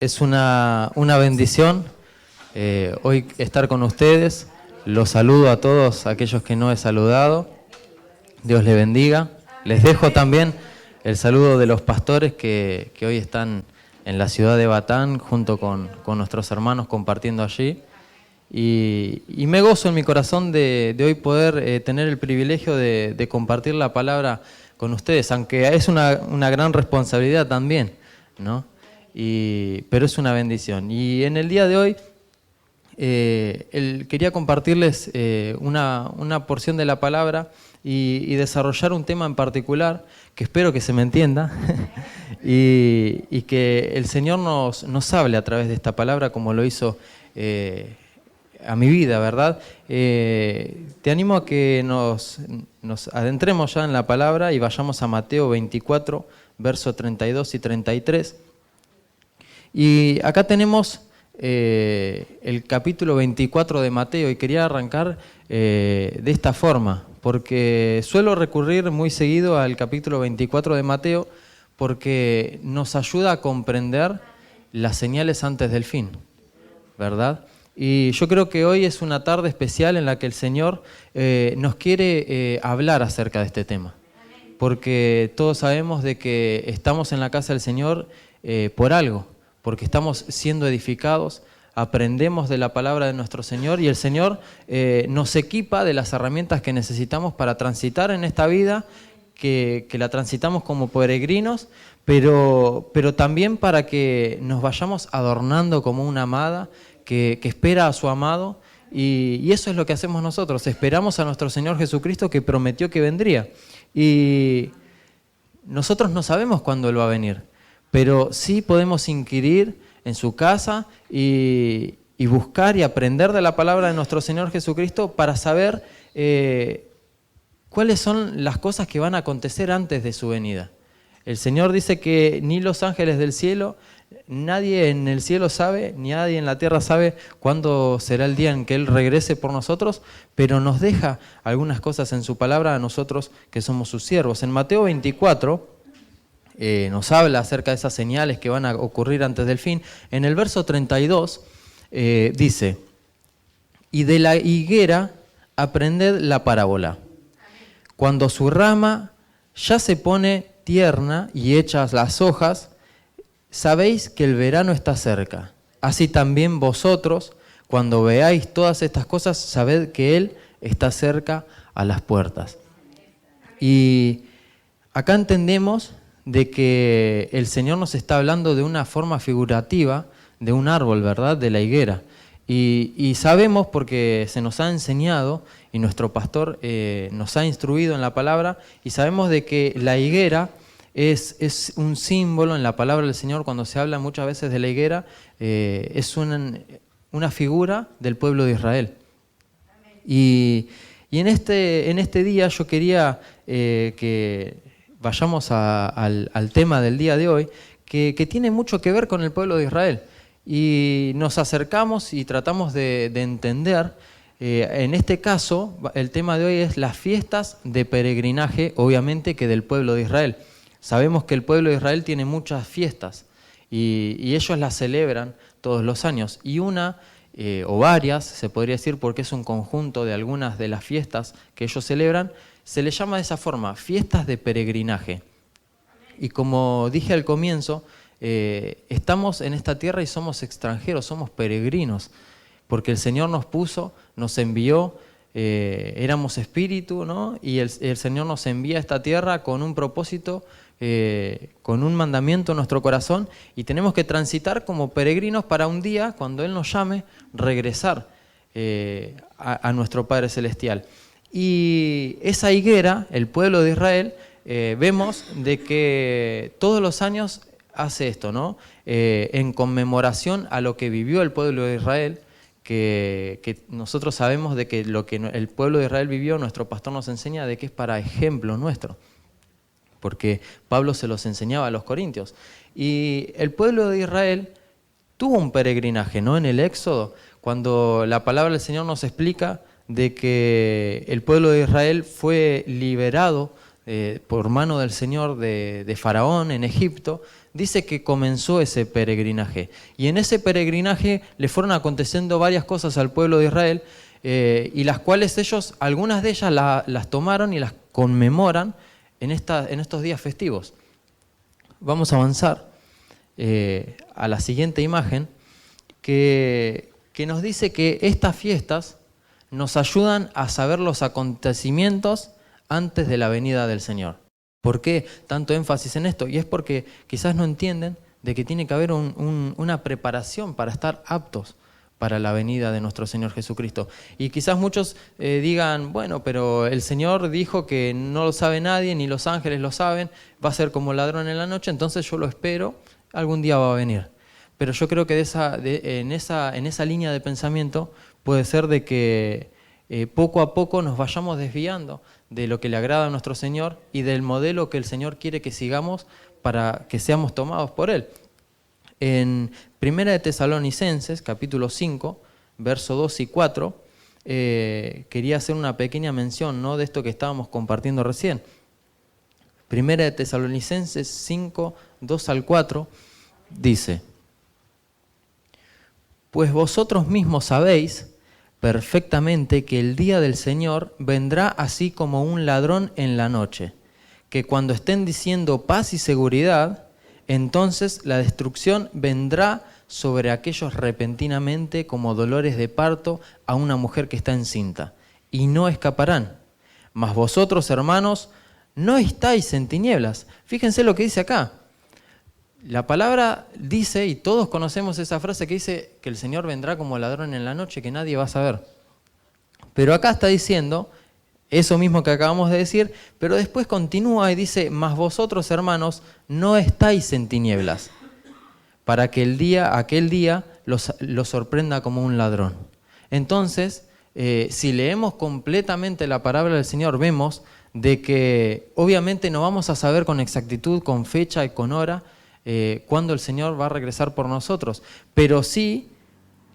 Es una bendición hoy estar con ustedes. Los saludo a todos aquellos que no he saludado. Dios les bendiga. Les dejo también el saludo de los pastores que hoy están en la ciudad de Batán junto con nuestros hermanos compartiendo allí. Y me gozo en mi corazón de hoy poder tener el privilegio de compartir la palabra con ustedes, aunque es una gran responsabilidad también, ¿no? Pero es una bendición. Y en el día de hoy quería compartirles una porción de la palabra y desarrollar un tema en particular que espero que se me entienda y que el Señor nos hable a través de esta palabra como lo hizo a mi vida, ¿verdad? Te animo a que nos adentremos ya en la palabra y vayamos a Mateo 24, versos 32 y 33. Y acá tenemos el capítulo 24 de Mateo y quería arrancar de esta forma, porque suelo recurrir muy seguido al capítulo 24 de Mateo porque nos ayuda a comprender las señales antes del fin, ¿verdad? Y yo creo que hoy es una tarde especial en la que el Señor nos quiere hablar acerca de este tema, porque todos sabemos de que estamos en la casa del Señor por algo, porque estamos siendo edificados, aprendemos de la palabra de nuestro Señor y el Señor nos equipa de las herramientas que necesitamos para transitar en esta vida, que la transitamos como peregrinos, pero también para que nos vayamos adornando como una amada que espera a su amado, y eso es lo que hacemos nosotros, esperamos a nuestro Señor Jesucristo que prometió que vendría. Y nosotros no sabemos cuándo Él va a venir, pero sí podemos inquirir en su casa y buscar y aprender de la palabra de nuestro Señor Jesucristo para saber cuáles son las cosas que van a acontecer antes de su venida. El Señor dice que ni los ángeles del cielo, nadie en el cielo sabe, ni nadie en la tierra sabe cuándo será el día en que Él regrese por nosotros, pero nos deja algunas cosas en su palabra a nosotros que somos sus siervos. En Mateo 24 nos habla acerca de esas señales que van a ocurrir antes del fin. En el verso 32 dice: y de la higuera aprended la parábola. Cuando su rama ya se pone tierna y hechas las hojas, sabéis que el verano está cerca. Así también vosotros, cuando veáis todas estas cosas, sabed que Él está cerca a las puertas. Y acá entendemos de que el Señor nos está hablando de una forma figurativa de un árbol, ¿verdad? De la higuera. Y sabemos, porque se nos ha enseñado y nuestro pastor nos ha instruido en la palabra, y sabemos de que la higuera es un símbolo en la palabra del Señor. Cuando se habla muchas veces de la higuera, es una figura del pueblo de Israel. Y en este día yo quería que vayamos al tema del día de hoy, que tiene mucho que ver con el pueblo de Israel. Y nos acercamos y tratamos de entender. En este caso, el tema de hoy es las fiestas de peregrinaje, obviamente que del pueblo de Israel. Sabemos que el pueblo de Israel tiene muchas fiestas y ellos las celebran todos los años. Y una, o varias, se podría decir, porque es un conjunto de algunas de las fiestas que ellos celebran, se le llama de esa forma, fiestas de peregrinaje. Y como dije al comienzo, estamos en esta tierra y somos extranjeros, somos peregrinos, porque el Señor nos puso, nos envió, éramos espíritu, ¿no? Y el Señor nos envía a esta tierra con un propósito, con un mandamiento en nuestro corazón, y tenemos que transitar como peregrinos para un día, cuando Él nos llame, regresar a nuestro Padre Celestial. Y esa higuera, el pueblo de Israel, vemos de que todos los años hace esto, ¿no? En conmemoración a lo que vivió el pueblo de Israel, que nosotros sabemos de que lo que el pueblo de Israel vivió, nuestro pastor nos enseña de que es para ejemplo nuestro, porque Pablo se los enseñaba a los corintios. Y el pueblo de Israel tuvo un peregrinaje, ¿no? En el Éxodo, cuando la palabra del Señor nos explica de que el pueblo de Israel fue liberado por mano del Señor de Faraón en Egipto, dice que comenzó ese peregrinaje. Y en ese peregrinaje le fueron aconteciendo varias cosas al pueblo de Israel, y las cuales ellos, algunas de ellas las tomaron y las conmemoran en estos días festivos. Vamos a avanzar a la siguiente imagen, que nos dice que estas fiestas nos ayudan a saber los acontecimientos antes de la venida del Señor. ¿Por qué tanto énfasis en esto? Y es porque quizás no entienden de que tiene que haber una preparación para estar aptos para la venida de nuestro Señor Jesucristo. Y quizás muchos digan, bueno, pero el Señor dijo que no lo sabe nadie, ni los ángeles lo saben, va a ser como ladrón en la noche, entonces yo lo espero, algún día va a venir. Pero yo creo que en esa línea de pensamiento puede ser de que poco a poco nos vayamos desviando de lo que le agrada a nuestro Señor y del modelo que el Señor quiere que sigamos para que seamos tomados por Él. En 1 de Tesalonicenses, capítulo 5, versos 2 y 4, quería hacer una pequeña mención, ¿no?, de esto que estábamos compartiendo recién. 1 de Tesalonicenses 5, 2 al 4, dice: Pues vosotros mismos sabéis perfectamente que el día del Señor vendrá así como un ladrón en la noche, que cuando estén diciendo paz y seguridad, entonces la destrucción vendrá sobre aquellos repentinamente como dolores de parto a una mujer que está encinta, y no escaparán. Mas vosotros, hermanos, no estáis en tinieblas. Fíjense lo que dice acá. La palabra dice, y todos conocemos esa frase que dice que el Señor vendrá como ladrón en la noche, que nadie va a saber. Pero acá está diciendo eso mismo que acabamos de decir, pero después continúa y dice: mas vosotros, hermanos, no estáis en tinieblas, para que aquel día los sorprenda como un ladrón. Entonces, si leemos completamente la palabra del Señor, vemos de que obviamente no vamos a saber con exactitud, con fecha y con hora, cuándo el Señor va a regresar por nosotros. Pero sí,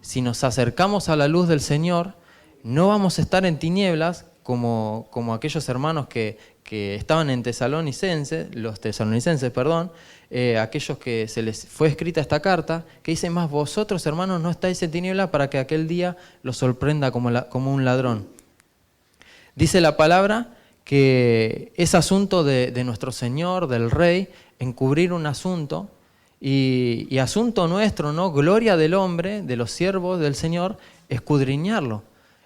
si nos acercamos a la luz del Señor, no vamos a estar en tinieblas como aquellos hermanos que estaban en los tesalonicenses, aquellos que se les fue escrita esta carta, que dice: más vosotros, hermanos, no estáis en tinieblas, para que aquel día los sorprenda como un ladrón. Dice la palabra que es asunto de nuestro Señor, del Rey, encubrir un asunto, y asunto nuestro, ¿no?, gloria del hombre, de los siervos del Señor, escudriñarlo.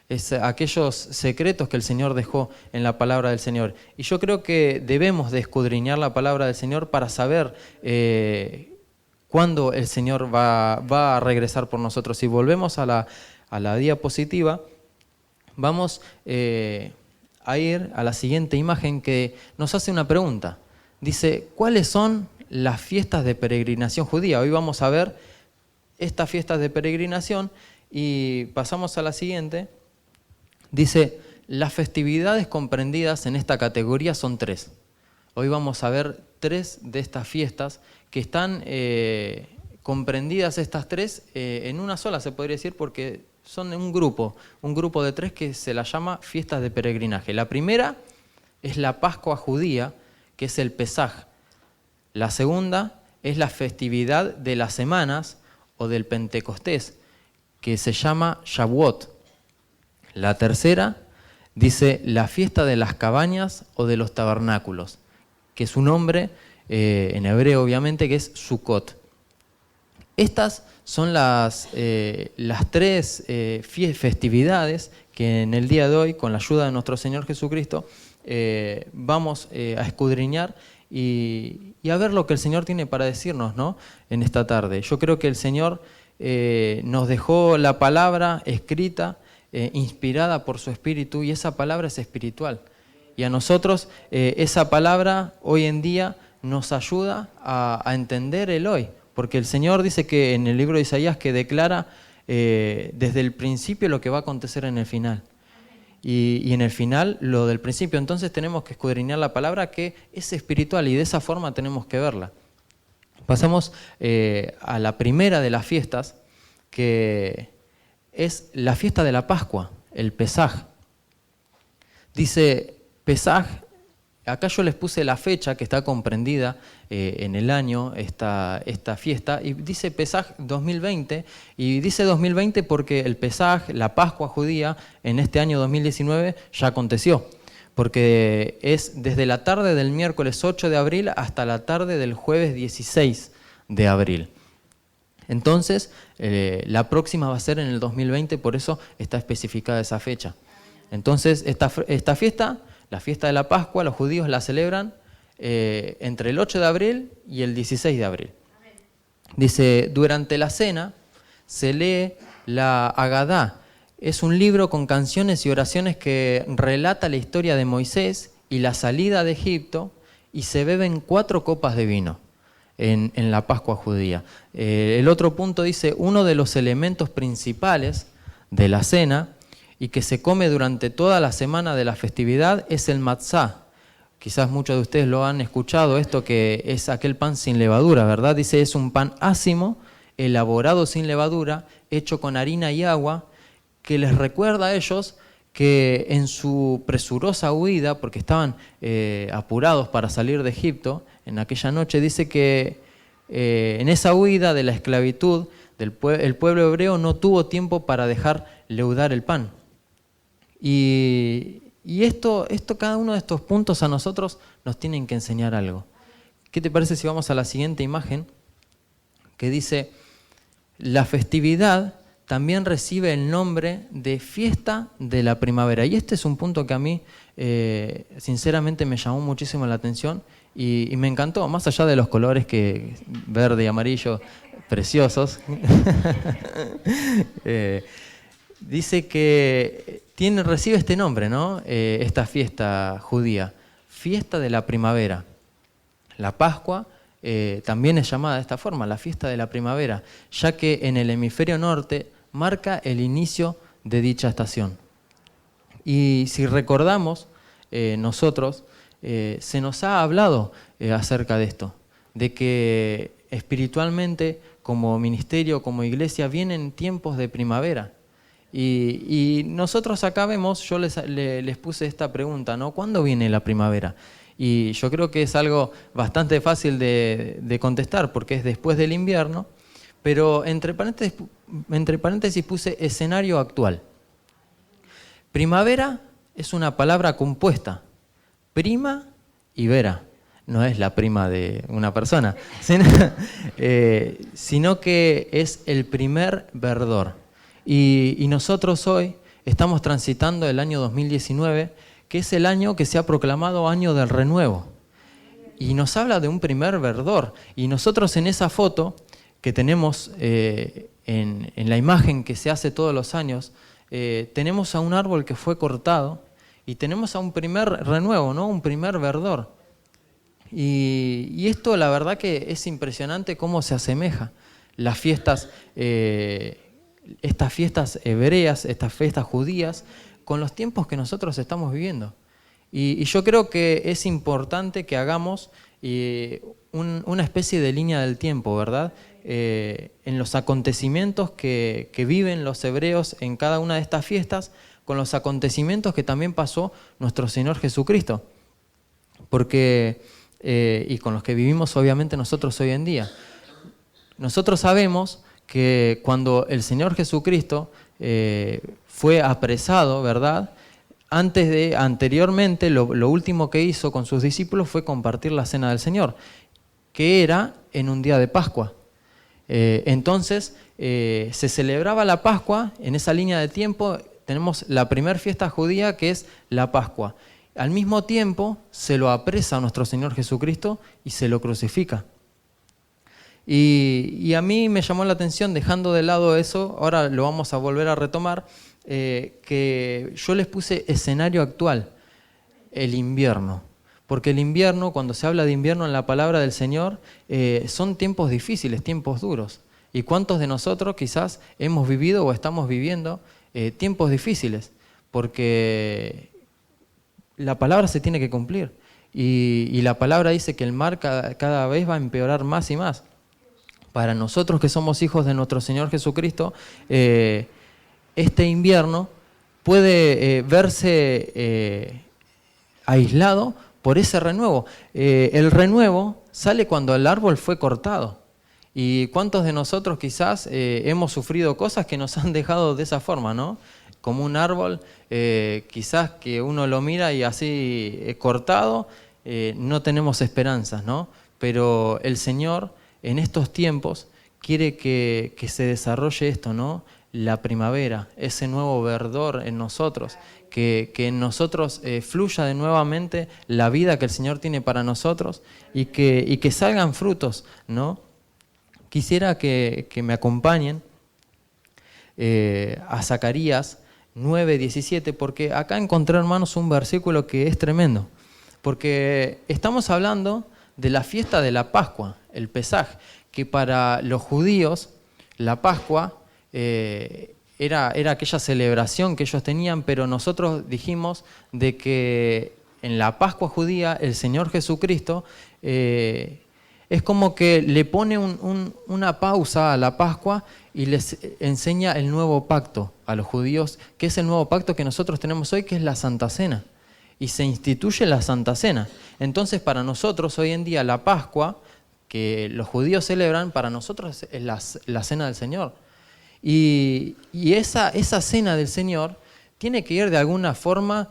Es aquellos secretos que el Señor dejó en la palabra del Señor. Y yo creo que debemos de escudriñar la palabra del Señor para saber cuándo el Señor va a regresar por nosotros. Si volvemos a la diapositiva, vamos a ir a la siguiente imagen, que nos hace una pregunta. Dice: ¿cuáles son las fiestas de peregrinación judía? Hoy vamos a ver estas fiestas de peregrinación y pasamos a la siguiente. Dice: las festividades comprendidas en esta categoría son 3. Hoy vamos a ver 3 de estas fiestas que están comprendidas, estas 3, en una sola, se podría decir, porque son un grupo de 3 que se la llama fiestas de peregrinaje. La primera es la Pascua judía, que es el Pesaj. La segunda es la festividad de las semanas o del Pentecostés, que se llama Shavuot. La tercera dice la fiesta de las cabañas o de los tabernáculos, que es un nombre en hebreo obviamente, que es Sukkot. Estas son las 3 festividades que en el día de hoy, con la ayuda de nuestro Señor Jesucristo, vamos a escudriñar y a ver lo que el Señor tiene para decirnos, ¿no?, en esta tarde. Yo creo que el Señor nos dejó la palabra escrita, inspirada por su Espíritu, y esa palabra es espiritual. Y a nosotros esa palabra hoy en día nos ayuda a entender el hoy, porque el Señor dice que en el libro de Isaías que declara desde el principio lo que va a acontecer en el final. Y en el final lo del principio. Entonces tenemos que escudriñar la palabra, que es espiritual, y de esa forma tenemos que verla. Pasamos a la primera de las fiestas, que es la fiesta de la Pascua, el Pesaj. Dice Pesaj, acá yo les puse la fecha que está comprendida en el año, esta fiesta, y dice Pesaj 2020, y dice 2020 porque el Pesaj, la Pascua judía, en este año 2019 ya aconteció, porque es desde la tarde del miércoles 8 de abril hasta la tarde del jueves 16 de abril. Entonces, la próxima va a ser en el 2020, por eso está especificada esa fecha. Entonces, esta fiesta, la fiesta de la Pascua, los judíos la celebran entre el 8 de abril y el 16 de abril. Dice, durante la cena se lee la Agadá. Es un libro con canciones y oraciones que relata la historia de Moisés y la salida de Egipto, y se beben 4 copas de vino en la Pascua judía. El otro punto dice, uno de los elementos principales de la cena y que se come durante toda la semana de la festividad es el matzá. Quizás muchos de ustedes lo han escuchado, esto que es aquel pan sin levadura, ¿verdad? Dice, es un pan ácimo, elaborado sin levadura, hecho con harina y agua, que les recuerda a ellos que en su presurosa huida, porque estaban apurados para salir de Egipto, en aquella noche, dice que en esa huida de la esclavitud, el pueblo hebreo no tuvo tiempo para dejar leudar el pan. Y esto, cada uno de estos puntos a nosotros nos tienen que enseñar algo. ¿Qué te parece si vamos a la siguiente imagen? Que dice, la festividad también recibe el nombre de fiesta de la primavera. Y este es un punto que a mí, sinceramente, me llamó muchísimo la atención y me encantó, más allá de los colores que verde y amarillo, preciosos. Dice que recibe este nombre, ¿no? Esta fiesta judía, fiesta de la primavera. La Pascua también es llamada de esta forma, la fiesta de la primavera, ya que en el hemisferio norte marca el inicio de dicha estación. Y si recordamos, nosotros, se nos ha hablado acerca de esto, de que espiritualmente, como ministerio, como iglesia, vienen tiempos de primavera. Y nosotros acá vemos, yo les puse esta pregunta, ¿no? ¿Cuándo viene la primavera? Y yo creo que es algo bastante fácil de contestar, porque es después del invierno, pero entre paréntesis puse escenario actual. Primavera es una palabra compuesta, prima y vera. No es la prima de una persona, sino que es el primer verdor. Y nosotros hoy estamos transitando el año 2019, que es el año que se ha proclamado año del renuevo. Y nos habla de un primer verdor. Y nosotros en esa foto que tenemos en la imagen que se hace todos los años, tenemos a un árbol que fue cortado y tenemos a un primer renuevo, ¿no? Un primer verdor. Y esto la verdad que es impresionante cómo se asemeja las fiestas, estas fiestas hebreas, estas fiestas judías, con los tiempos que nosotros estamos viviendo. Y yo creo que es importante que hagamos una especie de línea del tiempo, ¿verdad? En los acontecimientos que viven los hebreos en cada una de estas fiestas, con los acontecimientos que también pasó nuestro Señor Jesucristo. Porque, y con los que vivimos obviamente nosotros hoy en día. Nosotros sabemos que cuando el Señor Jesucristo fue apresado, ¿verdad? Anteriormente, lo último que hizo con sus discípulos fue compartir la cena del Señor, que era en un día de Pascua. Entonces, se celebraba la Pascua, en esa línea de tiempo tenemos la primera fiesta judía que es la Pascua. Al mismo tiempo, se lo apresa a nuestro Señor Jesucristo y se lo crucifica. Y a mí me llamó la atención, dejando de lado eso, ahora lo vamos a volver a retomar, que yo les puse escenario actual, el invierno. Porque el invierno, cuando se habla de invierno en la palabra del Señor, son tiempos difíciles, tiempos duros. ¿Y cuántos de nosotros quizás hemos vivido o estamos viviendo tiempos difíciles? Porque la palabra se tiene que cumplir. Y la palabra dice que el mar cada vez va a empeorar más y más. Para nosotros que somos hijos de nuestro Señor Jesucristo, este invierno puede verse aislado por ese renuevo. El renuevo sale cuando el árbol fue cortado. ¿Y cuántos de nosotros quizás hemos sufrido cosas que nos han dejado de esa forma, ¿no? Como un árbol, quizás que uno lo mira y así cortado, no tenemos esperanzas, ¿no? Pero el Señor en estos tiempos quiere que se desarrolle esto, ¿no? La primavera, ese nuevo verdor en nosotros, que en nosotros fluya de nuevamente la vida que el Señor tiene para nosotros y que salgan frutos, ¿no? Quisiera que me acompañen a Zacarías 9:17, porque acá encontré, hermanos, un versículo que es tremendo, porque estamos hablando de la fiesta de la Pascua, el Pesaj, que para los judíos la Pascua era aquella celebración que ellos tenían, pero nosotros dijimos de que en la Pascua judía el Señor Jesucristo es como que le pone una pausa a la Pascua y les enseña el nuevo pacto a los judíos, que es el nuevo pacto que nosotros tenemos hoy, que es la Santa Cena. Y se instituye la Santa Cena. Entonces, para nosotros hoy en día la Pascua, que los judíos celebran, para nosotros es la Cena del Señor. Y esa Cena del Señor tiene que ir de alguna forma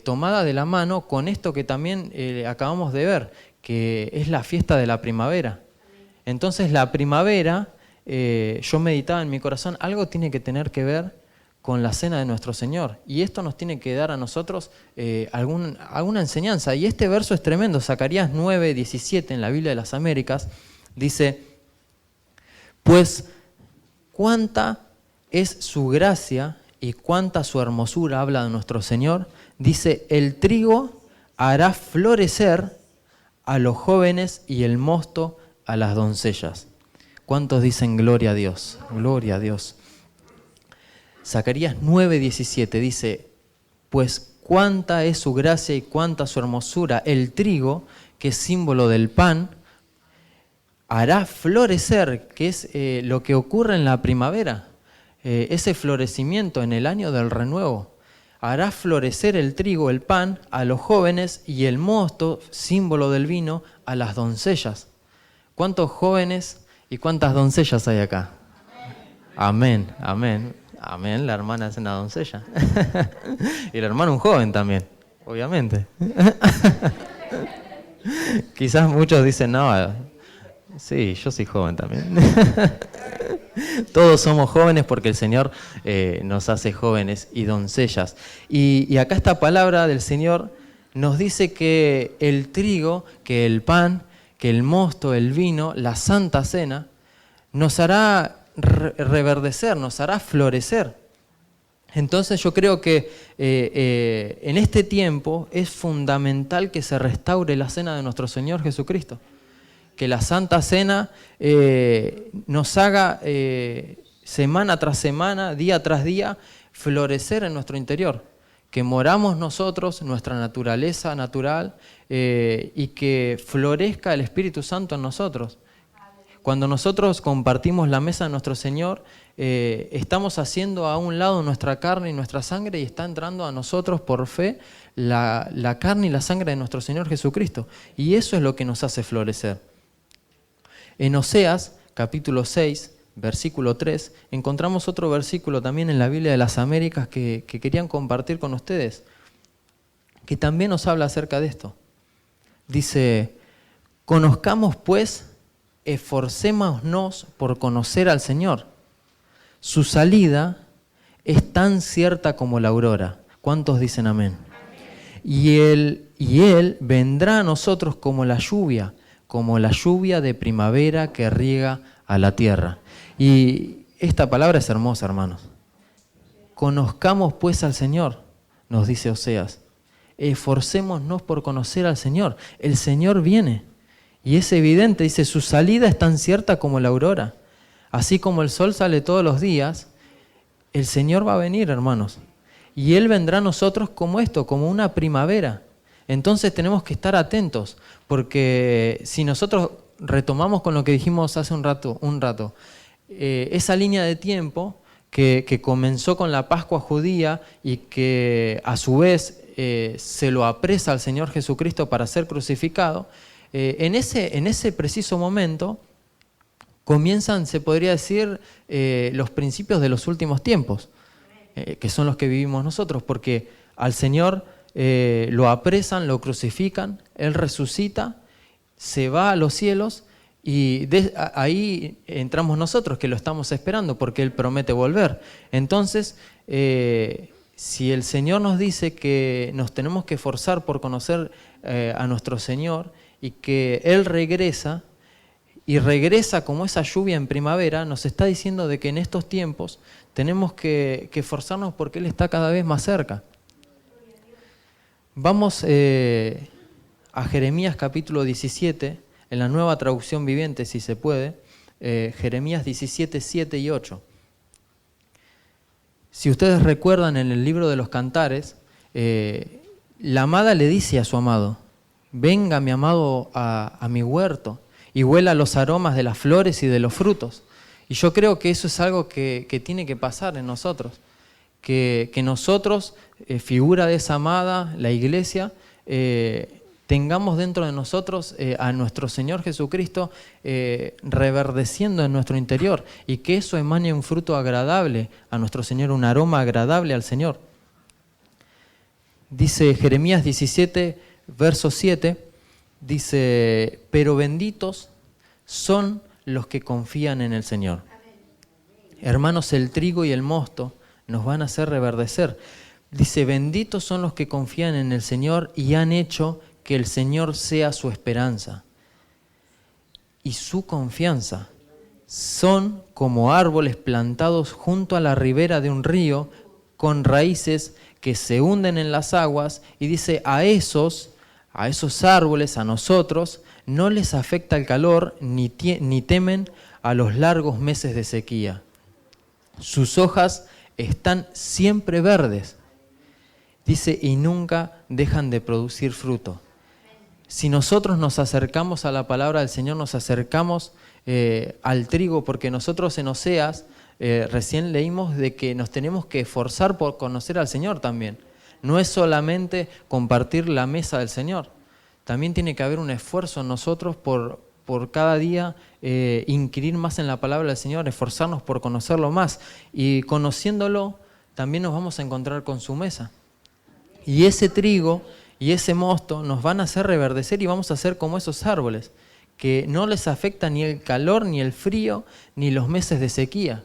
tomada de la mano con esto que también acabamos de ver, que es la fiesta de la primavera. Entonces la primavera, yo meditaba en mi corazón, algo tiene que tener que ver con la cena de nuestro Señor. Y esto nos tiene que dar a nosotros alguna enseñanza. Y este verso es tremendo, Zacarías 9:17 en la Biblia de las Américas, dice, pues cuánta es su gracia y cuánta su hermosura, habla de nuestro Señor, dice, el trigo hará florecer a los jóvenes y el mosto a las doncellas. ¿Cuántos dicen gloria a Dios? Gloria a Dios. Zacarías 9:17 dice, pues cuánta es su gracia y cuánta su hermosura, el trigo, que es símbolo del pan, hará florecer, que es lo que ocurre en la primavera, ese florecimiento en el año del renuevo. Hará florecer el trigo, el pan, a los jóvenes y el mosto, símbolo del vino, a las doncellas. ¿Cuántos jóvenes y cuántas doncellas hay acá? Amén, amén, amén. La hermana es una doncella. Y el hermano un joven también, obviamente. Quizás muchos dicen, no, sí, yo soy joven también. Todos somos jóvenes porque el Señor nos hace jóvenes y doncellas. Y acá esta palabra del Señor nos dice que el trigo, que el pan, que el mosto, el vino, la Santa Cena, nos hará reverdecer, nos hará florecer. Entonces yo creo que en este tiempo es fundamental que se restaure la cena de nuestro Señor Jesucristo. Que la Santa Cena nos haga semana tras semana, día tras día, florecer en nuestro interior. Que moramos nosotros, nuestra naturaleza natural, y que florezca el Espíritu Santo en nosotros. Cuando nosotros compartimos la mesa de nuestro Señor, estamos haciendo a un lado nuestra carne y nuestra sangre y está entrando a nosotros por fe la carne y la sangre de nuestro Señor Jesucristo. Y eso es lo que nos hace florecer. En Oseas, capítulo 6, versículo 3, encontramos otro versículo también en la Biblia de las Américas que querían compartir con ustedes, que también nos habla acerca de esto. Dice, conozcamos pues, esforcémonos por conocer al Señor. Su salida es tan cierta como la aurora. ¿Cuántos dicen amén? Y Él vendrá a nosotros como la lluvia de primavera que riega a la tierra. Y esta palabra es hermosa, hermanos. Conozcamos pues al Señor, nos dice Oseas. Esforcémonos por conocer al Señor. El Señor viene. Y es evidente, dice, su salida es tan cierta como la aurora. Así como el sol sale todos los días, el Señor va a venir, hermanos. Y Él vendrá a nosotros como esto, como una primavera. Entonces tenemos que estar atentos, porque si nosotros retomamos con lo que dijimos hace un rato, esa línea de tiempo que comenzó con la Pascua judía y que a su vez se lo apresa al Señor Jesucristo para ser crucificado, en ese preciso momento comienzan, se podría decir, los principios de los últimos tiempos, que son los que vivimos nosotros, porque al Señor lo apresan, lo crucifican, Él resucita, se va a los cielos y ahí entramos nosotros que lo estamos esperando porque Él promete volver. Entonces, si el Señor nos dice que nos tenemos que esforzar por conocer a nuestro Señor y que Él regresa, y regresa como esa lluvia en primavera, nos está diciendo de que en estos tiempos tenemos que esforzarnos porque Él está cada vez más cerca. Vamos a Jeremías capítulo 17, en la Nueva Traducción Viviente, si se puede, Jeremías 17, 7 y 8. Si ustedes recuerdan en el libro de los Cantares, la amada le dice a su amado: venga mi amado a mi huerto y huela los aromas de las flores y de los frutos. Y yo creo que eso es algo que tiene que pasar en nosotros, que nosotros, figura de esa amada, la iglesia, tengamos dentro de nosotros a nuestro Señor Jesucristo reverdeciendo en nuestro interior y que eso emane un fruto agradable a nuestro Señor, un aroma agradable al Señor. Dice Jeremías 17, verso 7, dice: pero benditos son los que confían en el Señor. Hermanos, el trigo y el mosto nos van a hacer reverdecer. Dice: benditos son los que confían en el Señor y han hecho que el Señor sea su esperanza y su confianza. Son como árboles plantados junto a la ribera de un río, con raíces que se hunden en las aguas. Y dice: a esos árboles, a nosotros, no les afecta el calor, ni temen a los largos meses de sequía. Sus hojas están siempre verdes. Dice: y nunca dejan de producir fruto. Si nosotros nos acercamos a la palabra del Señor, nos acercamos al trigo, porque nosotros en Oseas recién leímos de que nos tenemos que esforzar por conocer al Señor también. No es solamente compartir la mesa del Señor, también tiene que haber un esfuerzo en nosotros por cada día inquirir más en la palabra del Señor, esforzarnos por conocerlo más, y conociéndolo también nos vamos a encontrar con su mesa. Y ese trigo y ese mosto nos van a hacer reverdecer y vamos a ser como esos árboles, que no les afecta ni el calor, ni el frío, ni los meses de sequía.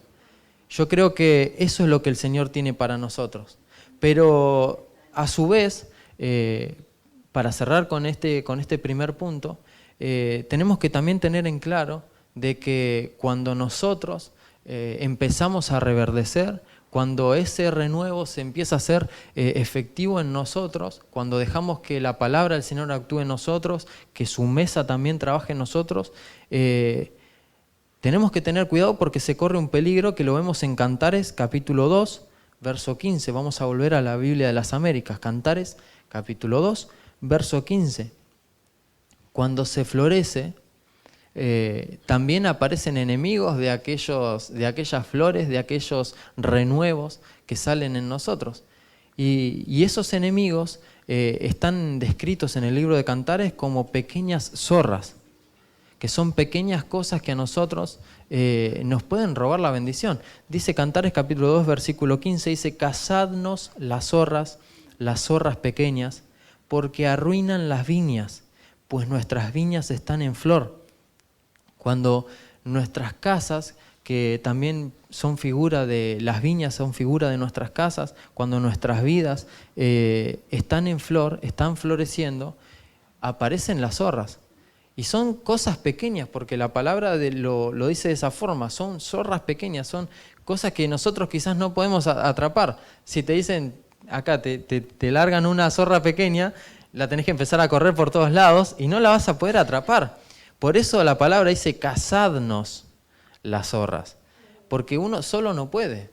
Yo creo que eso es lo que el Señor tiene para nosotros. Pero a su vez, para cerrar con este primer punto, tenemos que también tener en claro de que cuando nosotros empezamos a reverdecer, cuando ese renuevo se empieza a hacer efectivo en nosotros, cuando dejamos que la palabra del Señor actúe en nosotros, que su mesa también trabaje en nosotros, tenemos que tener cuidado porque se corre un peligro que lo vemos en Cantares capítulo 2, verso 15. Vamos a volver a la Biblia de las Américas. Cantares capítulo 2, verso 15. Cuando se florece, también aparecen enemigos de aquellas flores, de aquellos renuevos que salen en nosotros. Y esos enemigos están descritos en el libro de Cantares como pequeñas zorras, que son pequeñas cosas que a nosotros nos pueden robar la bendición. Dice Cantares capítulo 2, versículo 15, dice: cazadnos las zorras pequeñas, porque arruinan las viñas, pues nuestras viñas están en flor. Cuando nuestras casas, que también son figura de las viñas, son figura de nuestras casas, cuando nuestras vidas están en flor, están floreciendo, aparecen las zorras. Y son cosas pequeñas, porque la palabra lo dice de esa forma, son zorras pequeñas, son cosas que nosotros quizás no podemos atrapar. Si te dicen, acá te largan una zorra pequeña, la tenés que empezar a correr por todos lados y no la vas a poder atrapar. Por eso la palabra dice: cazadnos las zorras, porque uno solo no puede.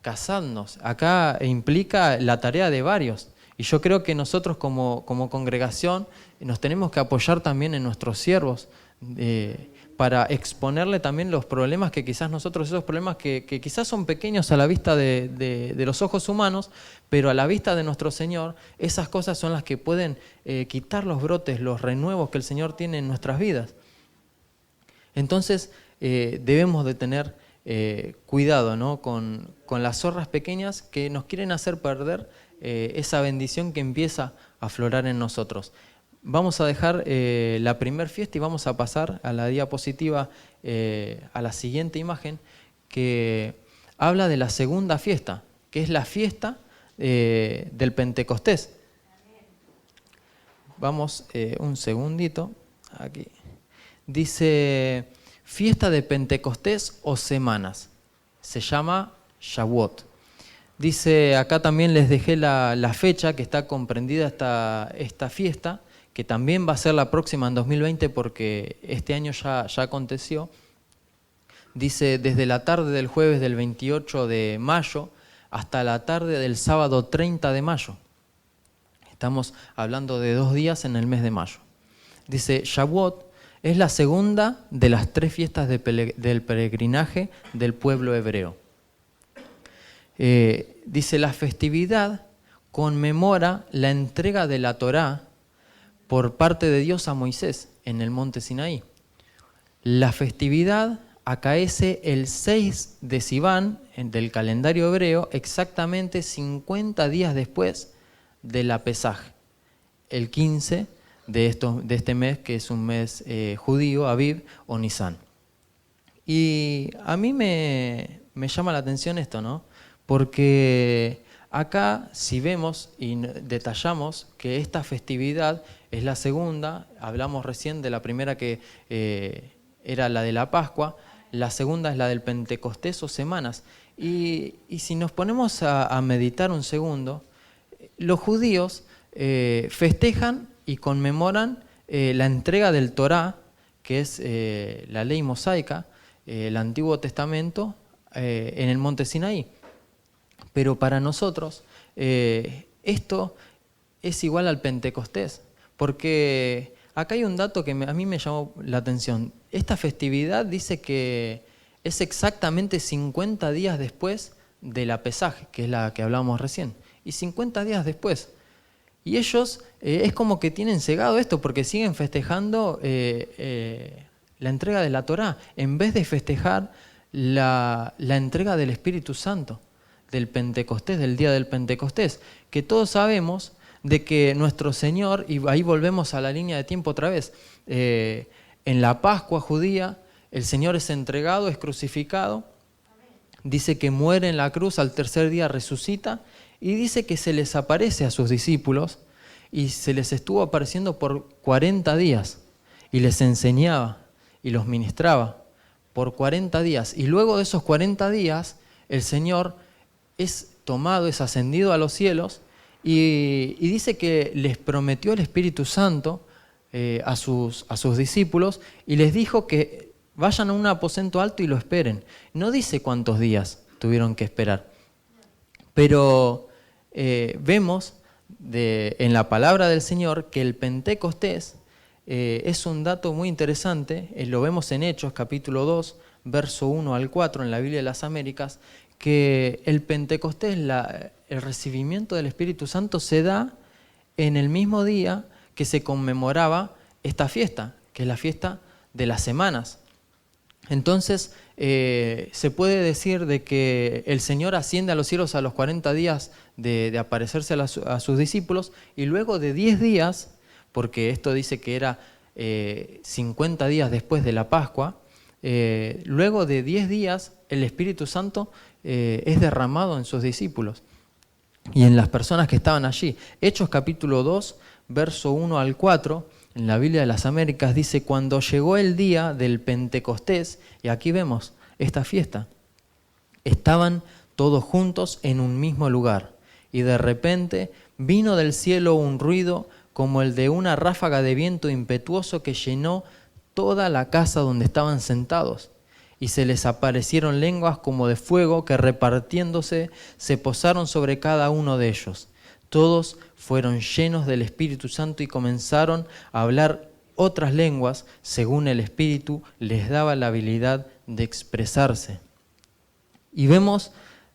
Cazadnos, acá implica la tarea de varios. Y yo creo que nosotros como congregación nos tenemos que apoyar también en nuestros siervos, para exponerle también los problemas que quizás nosotros, esos problemas que quizás son pequeños a la vista de los ojos humanos, pero a la vista de nuestro Señor, esas cosas son las que pueden quitar los brotes, los renuevos que el Señor tiene en nuestras vidas. Entonces debemos de tener cuidado, ¿no? con las zorras pequeñas que nos quieren hacer perder esa bendición que empieza a aflorar en nosotros. Vamos a dejar la primer fiesta y vamos a pasar a la diapositiva, a la siguiente imagen, que habla de la segunda fiesta, que es la fiesta del Pentecostés. Vamos un segundito, aquí. Dice, fiesta de Pentecostés o semanas, se llama Shavuot. Dice, acá también les dejé la fecha que está comprendida esta fiesta, que también va a ser la próxima en 2020 porque este año ya aconteció. Dice, desde la tarde del jueves del 28 de mayo hasta la tarde del sábado 30 de mayo. Estamos hablando de 2 días en el mes de mayo. Dice, Shavuot es la segunda de las 3 fiestas del peregrinaje del pueblo hebreo. Dice, la festividad conmemora la entrega de la Torá por parte de Dios a Moisés en el monte Sinaí. La festividad acaece el 6 de Sivan del calendario hebreo, exactamente 50 días después de la Pesaj, el 15 de este mes, que es un mes judío, Aviv o Nisan. Y a mí me llama la atención esto, ¿no? Porque acá, si vemos y detallamos que esta festividad es la segunda, hablamos recién de la primera que era la de la Pascua, la segunda es la del Pentecostés o semanas. Y si nos ponemos a meditar un segundo, los judíos festejan y conmemoran la entrega del Torá, que es la ley mosaica, el Antiguo Testamento, en el monte Sinaí. Pero para nosotros esto es igual al Pentecostés, porque acá hay un dato que a mí me llamó la atención. Esta festividad dice que es exactamente 50 días después de la Pesaj, que es la que hablábamos recién, y 50 días después. Y ellos es como que tienen cegado esto, porque siguen festejando la entrega de la Torá, en vez de festejar la entrega del Espíritu Santo, del Pentecostés, del día del Pentecostés, que todos sabemos de que nuestro Señor, y ahí volvemos a la línea de tiempo otra vez, en la Pascua judía, el Señor es entregado, es crucificado, dice que muere en la cruz, al tercer día resucita, y dice que se les aparece a sus discípulos, y se les estuvo apareciendo por 40 días, y les enseñaba, y los ministraba, por 40 días. Y luego de esos 40 días, el Señor es tomado, es ascendido a los cielos, y dice que les prometió el Espíritu Santo a sus discípulos y les dijo que vayan a un aposento alto y lo esperen. No dice cuántos días tuvieron que esperar, pero vemos en la palabra del Señor que el Pentecostés es un dato muy interesante, lo vemos en Hechos capítulo 2, verso 1 al 4 en la Biblia de las Américas, que el Pentecostés, el recibimiento del Espíritu Santo se da en el mismo día que se conmemoraba esta fiesta, que es la fiesta de las semanas. Entonces, se puede decir de que el Señor asciende a los cielos a los 40 días de aparecerse a sus discípulos, y luego de 10 días, porque esto dice que era 50 días después de la Pascua, luego de 10 días el Espíritu Santo es derramado en sus discípulos y en las personas que estaban allí. Hechos capítulo 2, verso 1 al 4, en la Biblia de las Américas dice: cuando llegó el día del Pentecostés, y aquí vemos esta fiesta, estaban todos juntos en un mismo lugar, y de repente vino del cielo un ruido como el de una ráfaga de viento impetuoso que llenó toda la casa donde estaban sentados. Y se les aparecieron lenguas como de fuego que, repartiéndose, se posaron sobre cada uno de ellos. Todos fueron llenos del Espíritu Santo y comenzaron a hablar otras lenguas, según el Espíritu les daba la habilidad de expresarse. Y vemos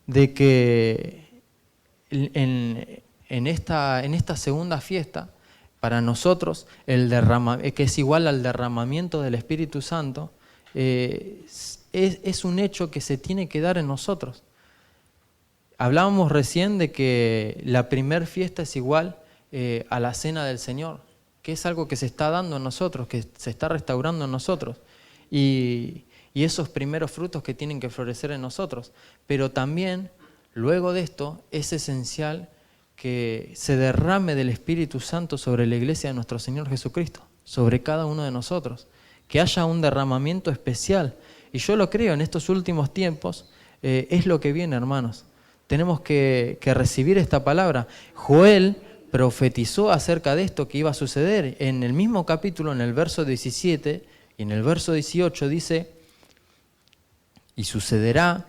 de que en esta segunda fiesta, para nosotros, que es igual al derramamiento del Espíritu Santo, es un hecho que se tiene que dar en nosotros. Hablábamos recién de que la primer fiesta es igual a la cena del Señor, que es algo que se está dando en nosotros, que se está restaurando en nosotros. Y esos primeros frutos que tienen que florecer en nosotros. Pero también, luego de esto, es esencial que se derrame del Espíritu Santo sobre la iglesia de nuestro Señor Jesucristo, sobre cada uno de nosotros. Que haya un derramamiento especial. Y yo lo creo, en estos últimos tiempos, es lo que viene, hermanos. Tenemos que recibir esta palabra. Joel profetizó acerca de esto que iba a suceder. En el mismo capítulo, en el verso 17 y en el verso 18 dice: y sucederá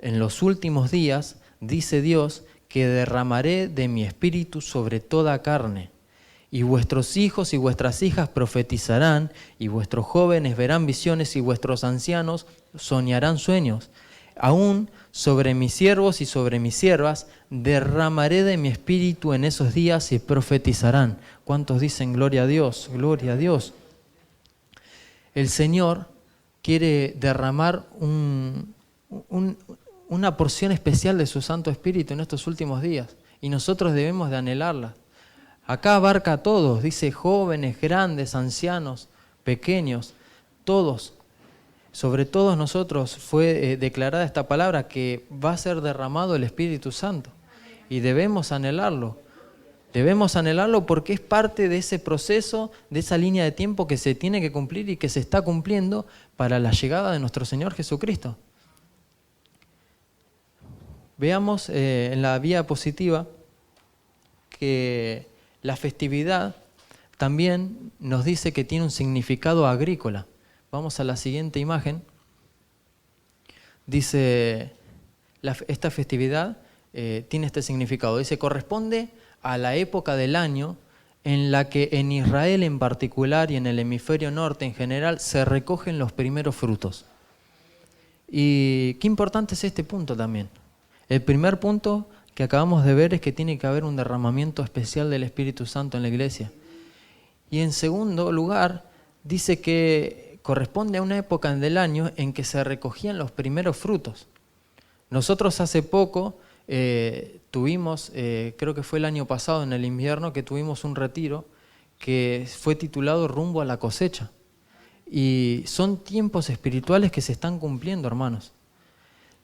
en los últimos días, dice Dios, que derramaré de mi espíritu sobre toda carne. Y vuestros hijos y vuestras hijas profetizarán, y vuestros jóvenes verán visiones, y vuestros ancianos soñarán sueños. Aún sobre mis siervos y sobre mis siervas derramaré de mi espíritu en esos días y profetizarán. ¿Cuántos dicen gloria a Dios? Gloria a Dios. El Señor quiere derramar una porción especial de su Santo Espíritu en estos últimos días, y nosotros debemos de anhelarla. Acá abarca a todos, dice jóvenes, grandes, ancianos, pequeños, todos. Sobre todos nosotros fue declarada esta palabra que va a ser derramado el Espíritu Santo. Y debemos anhelarlo. Debemos anhelarlo porque es parte de ese proceso, de esa línea de tiempo que se tiene que cumplir y que se está cumpliendo para la llegada de nuestro Señor Jesucristo. Veamos en la diapositiva que la festividad también nos dice que tiene un significado agrícola. Vamos a la siguiente imagen. Dice, esta festividad tiene este significado. Dice, corresponde a la época del año en la que en Israel en particular y en el hemisferio norte en general se recogen los primeros frutos. Y qué importante es este punto también. El primer punto que acabamos de ver es que tiene que haber un derramamiento especial del Espíritu Santo en la iglesia. Y en segundo lugar, dice que corresponde a una época del año en que se recogían los primeros frutos. Nosotros hace poco tuvimos, creo que fue el año pasado en el invierno, que tuvimos un retiro que fue titulado Rumbo a la cosecha. Y son tiempos espirituales que se están cumpliendo, hermanos.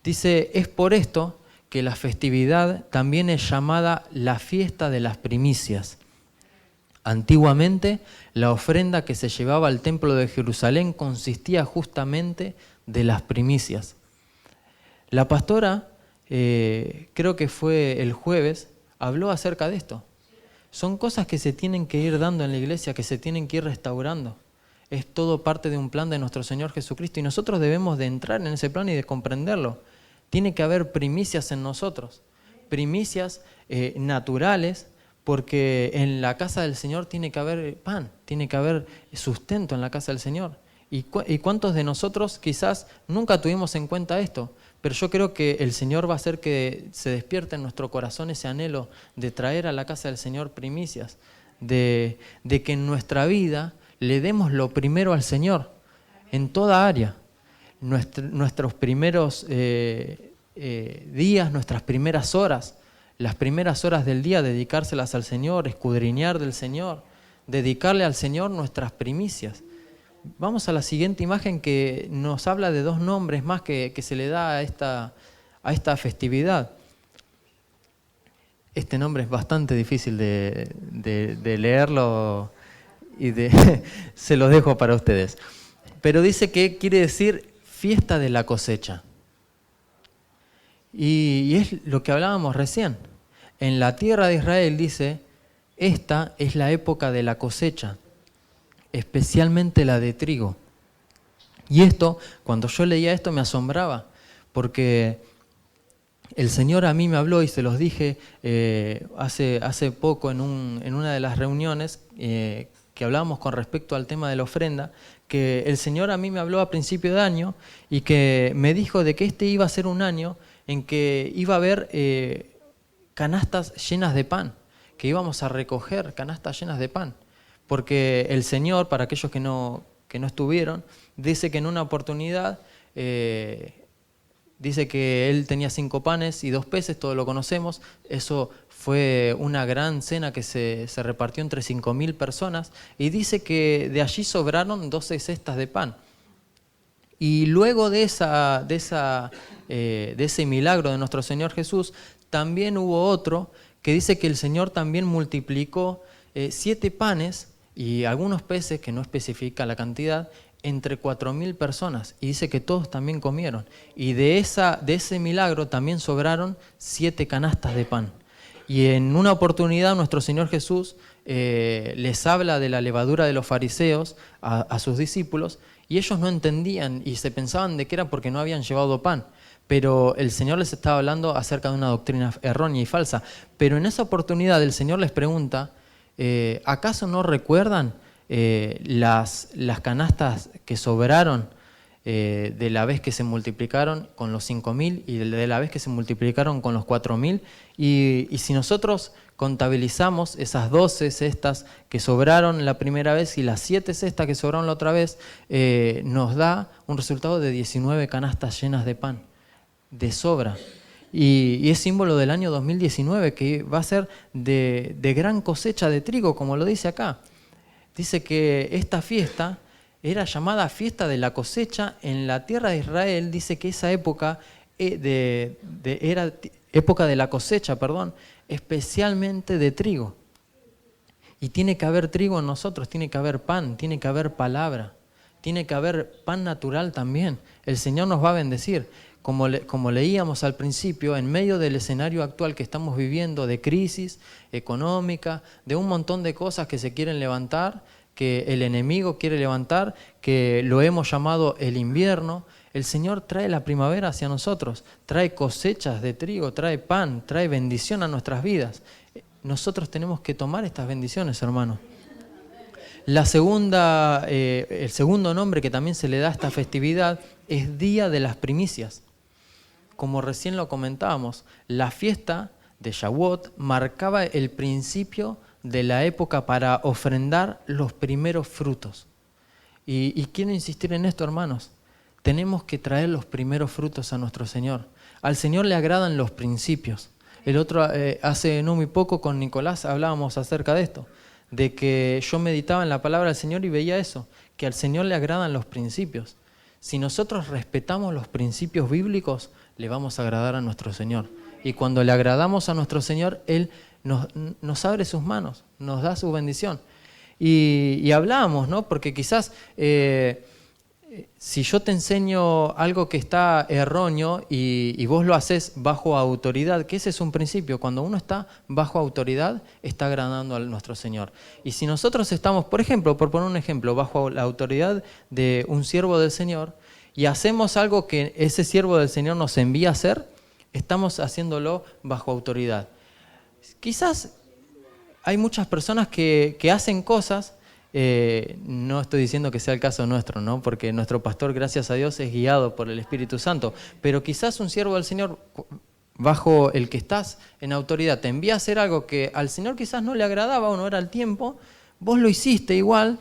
Dice, es por esto que la festividad también es llamada la fiesta de las primicias. Antiguamente, la ofrenda que se llevaba al templo de Jerusalén consistía justamente de las primicias. La pastora, creo que fue el jueves, habló acerca de esto. Son cosas que se tienen que ir dando en la iglesia, que se tienen que ir restaurando. Es todo parte de un plan de nuestro Señor Jesucristo y nosotros debemos de entrar en ese plan y de comprenderlo. Tiene que haber primicias en nosotros, primicias naturales, porque en la casa del Señor tiene que haber pan, tiene que haber sustento en la casa del Señor. ¿Y cuántos de nosotros quizás nunca tuvimos en cuenta esto? Pero yo creo que el Señor va a hacer que se despierte en nuestro corazón ese anhelo de traer a la casa del Señor primicias, de que en nuestra vida le demos lo primero al Señor, en toda área. Nuestros primeros días, nuestras primeras horas, las primeras horas del día, dedicárselas al Señor, escudriñar del Señor, dedicarle al Señor nuestras primicias. Vamos a la siguiente imagen que nos habla de dos nombres más que se le da a esta festividad. Este nombre es bastante difícil de leerlo y se los dejo para ustedes. Pero dice que quiere decir fiesta de la cosecha. Y es lo que hablábamos recién. En la tierra de Israel dice, esta es la época de la cosecha, especialmente la de trigo. Y esto, cuando yo leía esto me asombraba, porque el Señor a mí me habló y se los dije hace poco en una de las reuniones que hablábamos con respecto al tema de la ofrenda, que el Señor a mí me habló a principio de año y que me dijo de que este iba a ser un año en que iba a haber canastas llenas de pan, que íbamos a recoger canastas llenas de pan. Porque el Señor, para aquellos que no estuvieron, dice que en una oportunidad, dice que Él tenía 5 panes y 2 peces, todos lo conocemos. Eso fue una gran cena que se repartió entre 5.000 personas. Y dice que de allí sobraron 12 cestas de pan. Y luego de ese milagro de nuestro Señor Jesús, también hubo otro que dice que el Señor también multiplicó 7 panes y algunos peces, que no especifica la cantidad, entre 4.000 personas. Y dice que todos también comieron. Y de ese milagro también sobraron 7 canastas de pan. Y en una oportunidad nuestro Señor Jesús les habla de la levadura de los fariseos a sus discípulos, y ellos no entendían y se pensaban de que era porque no habían llevado pan. Pero el Señor les estaba hablando acerca de una doctrina errónea y falsa. Pero en esa oportunidad el Señor les pregunta, ¿acaso no recuerdan las canastas que sobraron de la vez que se multiplicaron con los 5.000 y de la vez que se multiplicaron con los 4.000? Y si nosotros contabilizamos esas 12 cestas que sobraron la primera vez y las 7 cestas que sobraron la otra vez, nos da un resultado de 19 canastas llenas de pan, de sobra. Y es símbolo del año 2019, que va a ser de gran cosecha de trigo, como lo dice acá. Dice que esta fiesta era llamada fiesta de la cosecha en la tierra de Israel. Dice que esa época era época de la cosecha, especialmente de trigo. Y tiene que haber trigo en nosotros, tiene que haber pan, tiene que haber palabra, tiene que haber pan natural también. El Señor nos va a bendecir. Como leíamos al principio, en medio del escenario actual que estamos viviendo, de crisis económica, de un montón de cosas que se quieren levantar, que el enemigo quiere levantar, que lo hemos llamado el invierno, el Señor trae la primavera hacia nosotros, trae cosechas de trigo, trae pan, trae bendición a nuestras vidas. Nosotros tenemos que tomar estas bendiciones, hermanos. El segundo nombre que también se le da a esta festividad es Día de las Primicias. Como recién lo comentábamos, la fiesta de Shavuot marcaba el principio de la época para ofrendar los primeros frutos. Y quiero insistir en esto, hermanos. Tenemos que traer los primeros frutos a nuestro Señor. Al Señor le agradan los principios. Hace no muy poco con Nicolás hablábamos acerca de esto, de que yo meditaba en la palabra del Señor y veía eso, que al Señor le agradan los principios. Si nosotros respetamos los principios bíblicos, le vamos a agradar a nuestro Señor. Y cuando le agradamos a nuestro Señor, Él nos abre sus manos, nos da su bendición. Y hablábamos, ¿no? Porque quizás si yo te enseño algo que está erróneo y vos lo haces bajo autoridad, que ese es un principio, cuando uno está bajo autoridad, está agradando a nuestro Señor. Y si nosotros estamos, por ejemplo, por poner un ejemplo, bajo la autoridad de un siervo del Señor, y hacemos algo que ese siervo del Señor nos envía a hacer, estamos haciéndolo bajo autoridad. Quizás hay muchas personas que hacen cosas, no estoy diciendo que sea el caso nuestro, ¿no? Porque nuestro pastor, gracias a Dios, es guiado por el Espíritu Santo, pero quizás un siervo del Señor, bajo el que estás en autoridad, te envía a hacer algo que al Señor quizás no le agradaba o no era el tiempo, vos lo hiciste igual,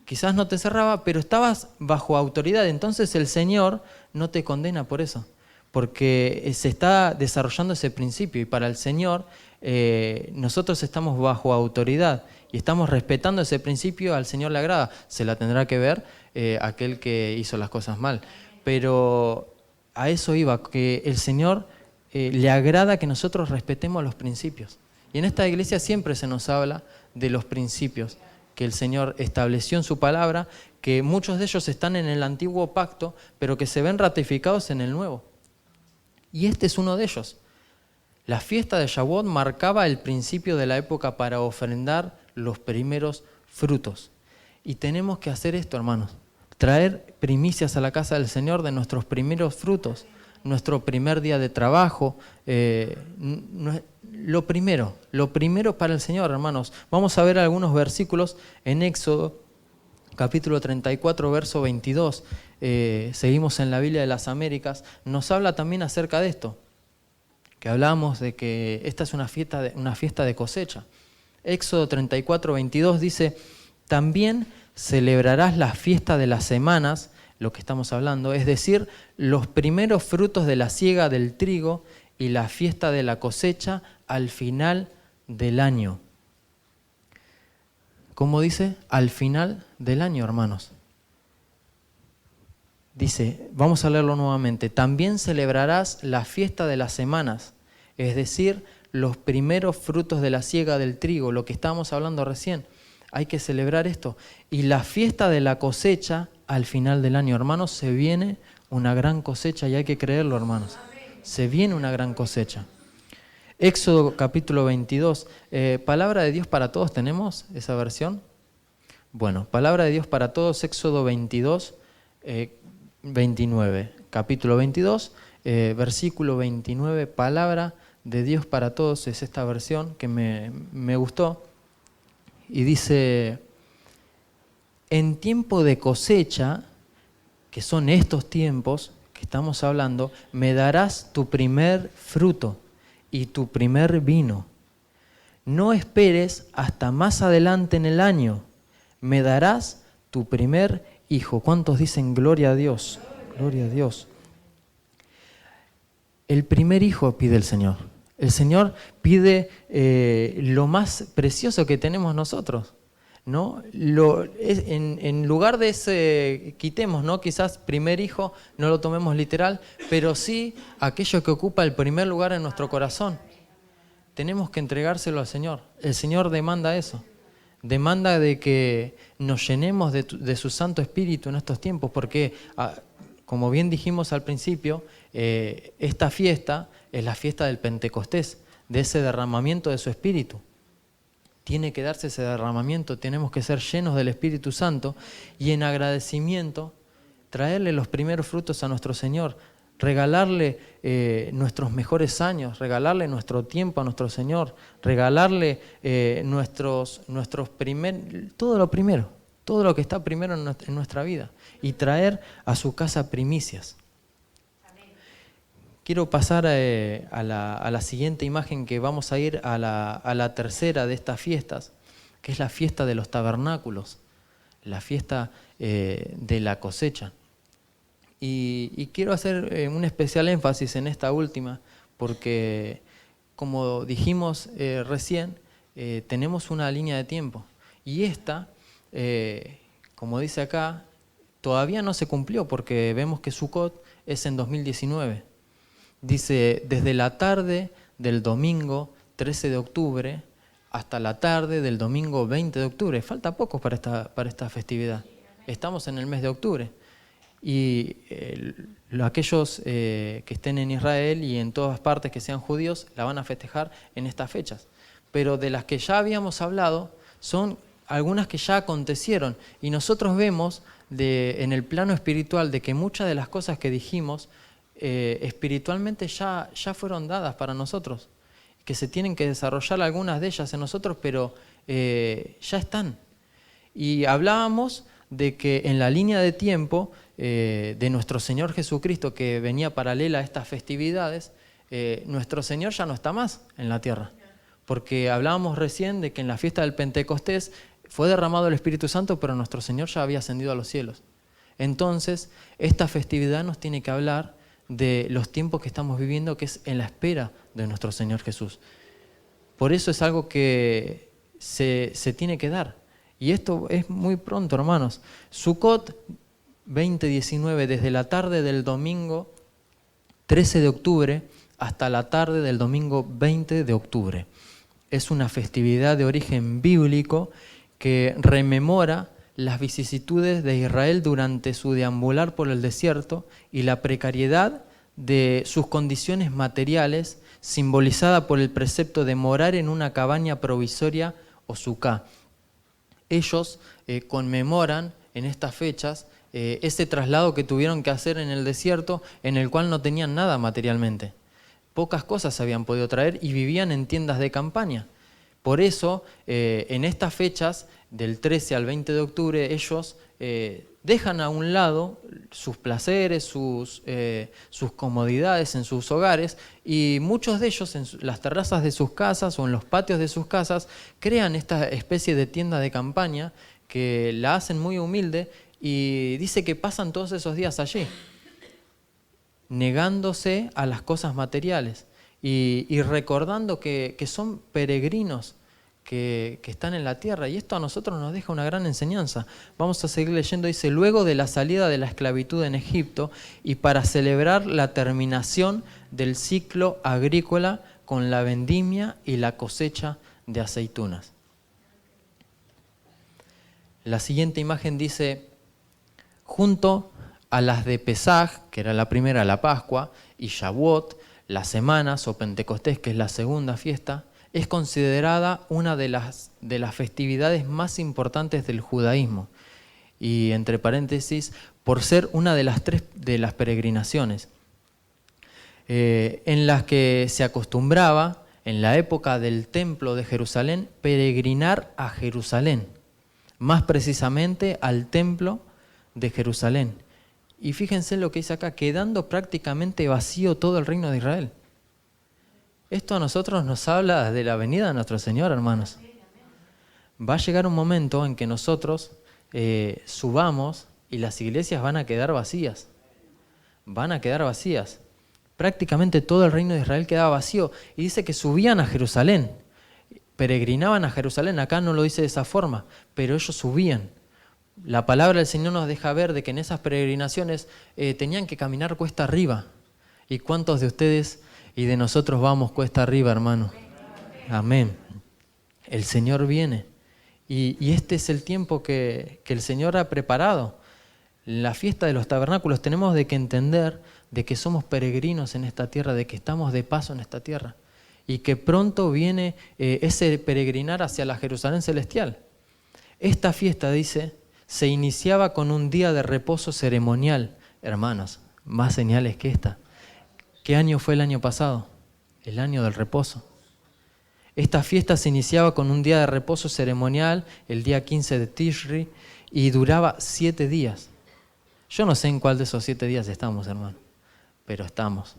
quizás no te cerraba, pero estabas bajo autoridad. Entonces el Señor no te condena por eso, porque se está desarrollando ese principio. Y para el Señor, nosotros estamos bajo autoridad y estamos respetando ese principio. Al Señor le agrada. Se la tendrá que ver aquel que hizo las cosas mal. Pero a eso iba, que el Señor le agrada que nosotros respetemos los principios. Y en esta iglesia siempre se nos habla de los principios que el Señor estableció en su palabra, que muchos de ellos están en el antiguo pacto, pero que se ven ratificados en el nuevo. Y este es uno de ellos. La fiesta de Shavuot marcaba el principio de la época para ofrendar los primeros frutos. Y tenemos que hacer esto, hermanos, traer primicias a la casa del Señor de nuestros primeros frutos, nuestro primer día de trabajo, lo primero para el Señor, hermanos. Vamos a ver algunos versículos en Éxodo, capítulo 34, verso 22. Seguimos en la Biblia de las Américas. Nos habla también acerca de esto, que hablamos de que esta es una fiesta de cosecha. Éxodo 34, 22 dice: también celebrarás la fiesta de las semanas, lo que estamos hablando, es decir, los primeros frutos de la siega del trigo y la fiesta de la cosecha al final del año. ¿Cómo dice? Al final del año, hermanos. Dice, vamos a leerlo nuevamente: también celebrarás la fiesta de las semanas, es decir, los primeros frutos de la siega del trigo, lo que estábamos hablando recién. Hay que celebrar esto. Y la fiesta de la cosecha al final del año. Hermanos, se viene una gran cosecha y hay que creerlo, hermanos. Se viene una gran cosecha. Éxodo capítulo 22. Palabra de Dios para todos, ¿tenemos esa versión? Bueno, Palabra de Dios para todos, Éxodo 22, 29. Capítulo 22, versículo 29. Palabra de Dios para todos es esta versión que me gustó. Y dice: en tiempo de cosecha, que son estos tiempos que estamos hablando, me darás tu primer fruto y tu primer vino. No esperes hasta más adelante en el año, me darás tu primer hijo. ¿Cuántos dicen gloria a Dios? Gloria a Dios. El primer hijo pide el Señor. El Señor pide lo más precioso que tenemos nosotros, ¿no? En lugar de ese, quitemos, ¿no? Quizás primer hijo no lo tomemos literal, pero sí aquello que ocupa el primer lugar en nuestro corazón. Tenemos que entregárselo al Señor. El Señor demanda eso. Demanda de que nos llenemos de su Santo Espíritu en estos tiempos, porque, como bien dijimos al principio, esta fiesta es la fiesta del Pentecostés, de ese derramamiento de su Espíritu. Tiene que darse ese derramamiento, tenemos que ser llenos del Espíritu Santo y en agradecimiento traerle los primeros frutos a nuestro Señor, regalarle nuestros mejores años, regalarle nuestro tiempo a nuestro Señor, regalarle todo lo primero, todo lo que está primero en nuestra vida y traer a su casa primicias. Quiero pasar a la siguiente imagen, que vamos a ir a la tercera de estas fiestas, que es la fiesta de los tabernáculos, la fiesta de la cosecha. Y quiero hacer un especial énfasis en esta última, porque como dijimos recién, tenemos una línea de tiempo. Y esta, como dice acá, todavía no se cumplió, porque vemos que Sukkot es en 2019. Dice, desde la tarde del domingo 13 de octubre hasta la tarde del domingo 20 de octubre. Falta poco para esta festividad. Estamos en el mes de octubre. Y aquellos que estén en Israel y en todas partes que sean judíos la van a festejar en estas fechas. Pero de las que ya habíamos hablado, son algunas que ya acontecieron. Y nosotros vemos en el plano espiritual de que muchas de las cosas que dijimos espiritualmente ya fueron dadas para nosotros, que se tienen que desarrollar algunas de ellas en nosotros, pero ya están. Y hablábamos de que en la línea de tiempo de nuestro Señor Jesucristo, que venía paralela a estas festividades, nuestro Señor ya no está más en la tierra, porque hablábamos recién de que en la fiesta del Pentecostés fue derramado el Espíritu Santo, pero nuestro Señor ya había ascendido a los cielos. Entonces, esta festividad nos tiene que hablar de los tiempos que estamos viviendo, que es en la espera de nuestro Señor Jesús. Por eso es algo que se tiene que dar. Y esto es muy pronto, hermanos. Sukkot 2019, desde la tarde del domingo 13 de octubre hasta la tarde del domingo 20 de octubre. Es una festividad de origen bíblico que rememora las vicisitudes de Israel durante su deambular por el desierto y la precariedad de sus condiciones materiales, simbolizada por el precepto de morar en una cabaña provisoria o suká. Ellos conmemoran en estas fechas ese traslado que tuvieron que hacer en el desierto, en el cual no tenían nada materialmente. pocas cosas habían podido traer y vivían en tiendas de campaña. Por eso, en estas fechas, del 13 al 20 de octubre, ellos dejan a un lado sus placeres, sus comodidades en sus hogares, y muchos de ellos en las terrazas de sus casas o en los patios de sus casas crean esta especie de tienda de campaña que la hacen muy humilde, y dice que pasan todos esos días allí, negándose a las cosas materiales y recordando que son peregrinos que están en la tierra. Y esto a nosotros nos deja una gran enseñanza. Vamos a seguir leyendo. Dice: luego de la salida de la esclavitud en Egipto y para celebrar la terminación del ciclo agrícola con la vendimia y la cosecha de aceitunas. La siguiente imagen dice: junto a las de Pesaj, que era la primera, la Pascua, y Shavuot, las semanas o Pentecostés, que es la segunda fiesta, es considerada una de las festividades más importantes del judaísmo. Y entre paréntesis, por ser una de las tres de las peregrinaciones, en las que se acostumbraba, en la época del templo de Jerusalén, peregrinar a Jerusalén, más precisamente al templo de Jerusalén. Y fíjense lo que dice acá: quedando prácticamente vacío todo el reino de Israel. Esto a nosotros nos habla de la venida de nuestro Señor, hermanos. Va a llegar un momento en que nosotros subamos y las iglesias van a quedar vacías. Van a quedar vacías. Prácticamente todo el reino de Israel quedaba vacío. Y dice que subían a Jerusalén, peregrinaban a Jerusalén. Acá no lo dice de esa forma, pero ellos subían. La palabra del Señor nos deja ver de que en esas peregrinaciones tenían que caminar cuesta arriba. ¿Y cuántos de ustedes y de nosotros vamos cuesta arriba, hermano? Amén. El Señor viene. Y este es el tiempo que el Señor ha preparado. La fiesta de los tabernáculos tenemos de que entender de que somos peregrinos en esta tierra, de que estamos de paso en esta tierra. Y que pronto viene ese peregrinar hacia la Jerusalén celestial. Esta fiesta, dice, se iniciaba con un día de reposo ceremonial. Hermanos, más señales que esta. ¿Qué año fue el año pasado? El año del reposo. Esta fiesta se iniciaba con un día de reposo ceremonial, el día 15 de Tishri, y duraba 7 días. Yo no sé en cuál de esos 7 días estamos, hermano, pero estamos.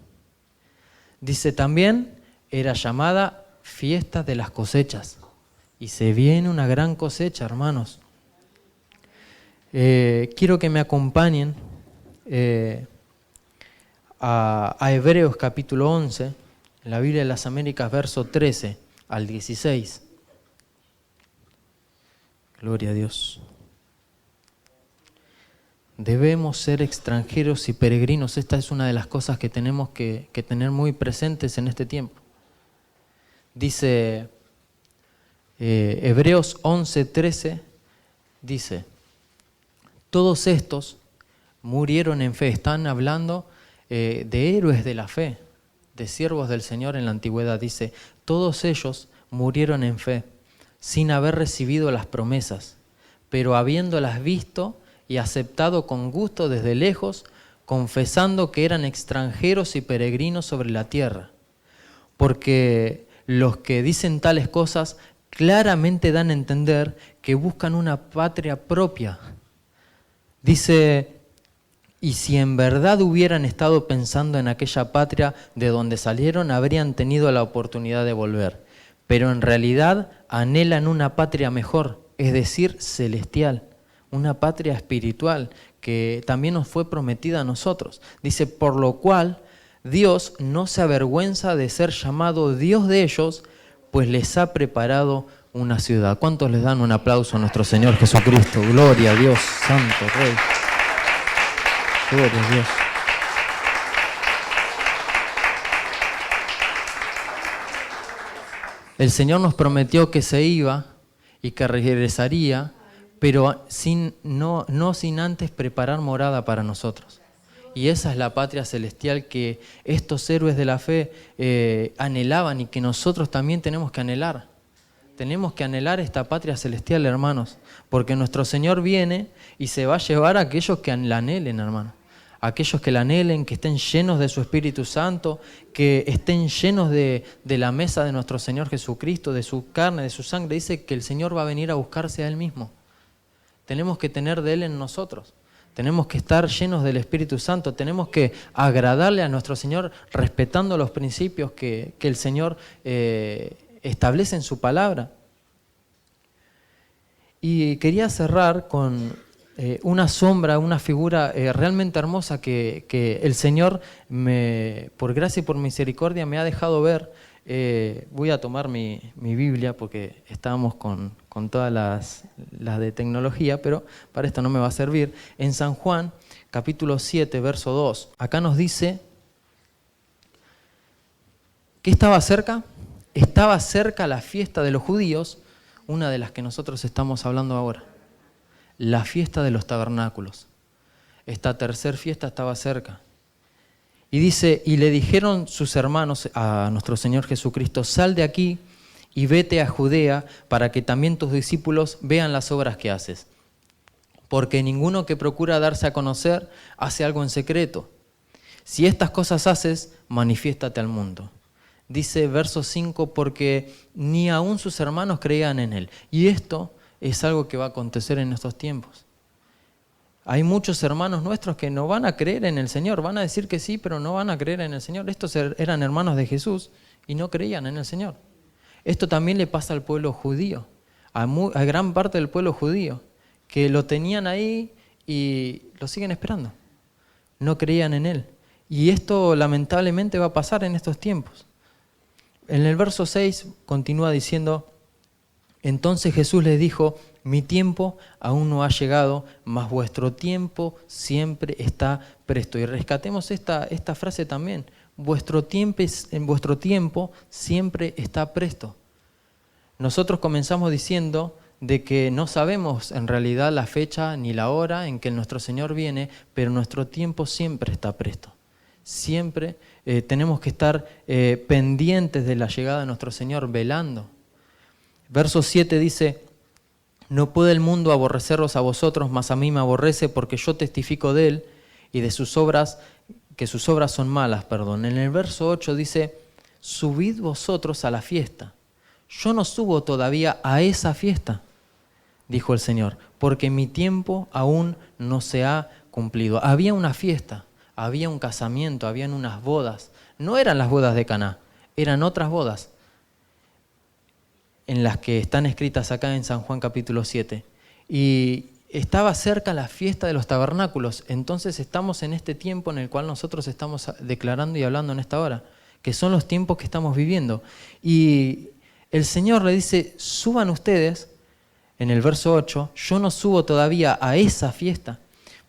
Dice también, era llamada fiesta de las cosechas. Y se viene una gran cosecha, hermanos. Quiero que me acompañen a Hebreos capítulo 11, en la Biblia de las Américas, verso 13 al 16. Gloria a Dios. Debemos ser extranjeros y peregrinos. Esta es una de las cosas que tenemos que tener muy presentes en este tiempo. Dice Hebreos 11:13, dice: todos estos murieron en fe. Están hablando de héroes de la fe, de siervos del Señor en la antigüedad. Dice: todos ellos murieron en fe, sin haber recibido las promesas, pero habiéndolas visto y aceptado con gusto desde lejos, confesando que eran extranjeros y peregrinos sobre la tierra. Porque los que dicen tales cosas claramente dan a entender que buscan una patria propia. Dice: y si en verdad hubieran estado pensando en aquella patria de donde salieron, habrían tenido la oportunidad de volver. Pero en realidad anhelan una patria mejor, es decir, celestial, una patria espiritual que también nos fue prometida a nosotros. Dice: por lo cual Dios no se avergüenza de ser llamado Dios de ellos, pues les ha preparado una ciudad. ¿Cuántos les dan un aplauso a nuestro Señor Jesucristo? Gloria a Dios, Santo Rey. Gloria a Dios. El Señor nos prometió que se iba y que regresaría, pero no sin antes preparar morada para nosotros. Y esa es la patria celestial que estos héroes de la fe anhelaban y que nosotros también tenemos que anhelar. Tenemos que anhelar esta patria celestial, hermanos, porque nuestro Señor viene y se va a llevar a aquellos que la anhelen, hermanos. aquellos que la anhelen, que estén llenos de su Espíritu Santo, que estén llenos de la mesa de nuestro Señor Jesucristo, de su carne, de su sangre. Dice que el Señor va a venir a buscarse a Él mismo. Tenemos que tener de Él en nosotros. Tenemos que estar llenos del Espíritu Santo. Tenemos que agradarle a nuestro Señor respetando los principios que el Señor establece en su palabra. Y quería cerrar con una sombra, una figura realmente hermosa que el Señor, por gracia y por misericordia, me ha dejado ver. Voy a tomar mi Biblia porque estábamos con todas las de tecnología, pero para esto no me va a servir. En San Juan, capítulo 7, verso 2, acá nos dice, ¿qué estaba cerca? Estaba cerca la fiesta de los judíos, una de las que nosotros estamos hablando ahora. La fiesta de los tabernáculos. Esta tercera fiesta estaba cerca. Y dice, y le dijeron sus hermanos a nuestro Señor Jesucristo, sal de aquí y vete a Judea para que también tus discípulos vean las obras que haces. Porque ninguno que procura darse a conocer hace algo en secreto. Si estas cosas haces, manifiéstate al mundo. Dice verso 5, porque ni aun sus hermanos creían en él. Y esto es algo que va a acontecer en estos tiempos. Hay muchos hermanos nuestros que no van a creer en el Señor, van a decir que sí, pero no van a creer en el Señor. Estos eran hermanos de Jesús y no creían en el Señor. Esto también le pasa al pueblo judío, a gran parte del pueblo judío, que lo tenían ahí y lo siguen esperando. No creían en Él. Y esto lamentablemente va a pasar en estos tiempos. En el verso 6 continúa diciendo, entonces Jesús les dijo, mi tiempo aún no ha llegado, mas vuestro tiempo siempre está presto. Y rescatemos esta frase también. Vuestro tiempo siempre está presto. Nosotros comenzamos diciendo de que no sabemos en realidad la fecha ni la hora en que nuestro Señor viene, pero nuestro tiempo siempre está presto. Siempre tenemos que estar pendientes de la llegada de nuestro Señor, velando. Verso 7 dice, no puede el mundo aborreceros a vosotros, mas a mí me aborrece porque yo testifico de él y de sus obras, que sus obras son malas, perdón. En el verso 8 dice, subid vosotros a la fiesta. Yo no subo todavía a esa fiesta, dijo el Señor, porque mi tiempo aún no se ha cumplido. Había una fiesta, había un casamiento, habían unas bodas. No eran las bodas de Caná, eran otras bodas, en las que están escritas acá en San Juan capítulo 7. Y estaba cerca la fiesta de los tabernáculos. Entonces estamos en este tiempo en el cual nosotros estamos declarando y hablando en esta hora, que son los tiempos que estamos viviendo. Y el Señor le dice, suban ustedes, en el verso 8, yo no subo todavía a esa fiesta,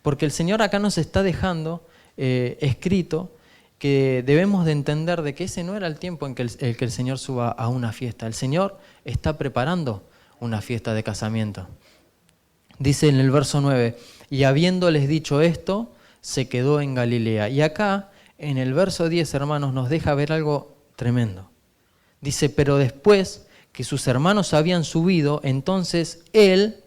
porque el Señor acá nos está dejando escrito que debemos de entender de que ese no era el tiempo en que el Señor suba a una fiesta. El Señor está preparando una fiesta de casamiento. Dice en el verso 9, y habiéndoles dicho esto, se quedó en Galilea. Y acá, en el verso 10, hermanos, nos deja ver algo tremendo. Dice, pero después que sus hermanos habían subido, entonces Él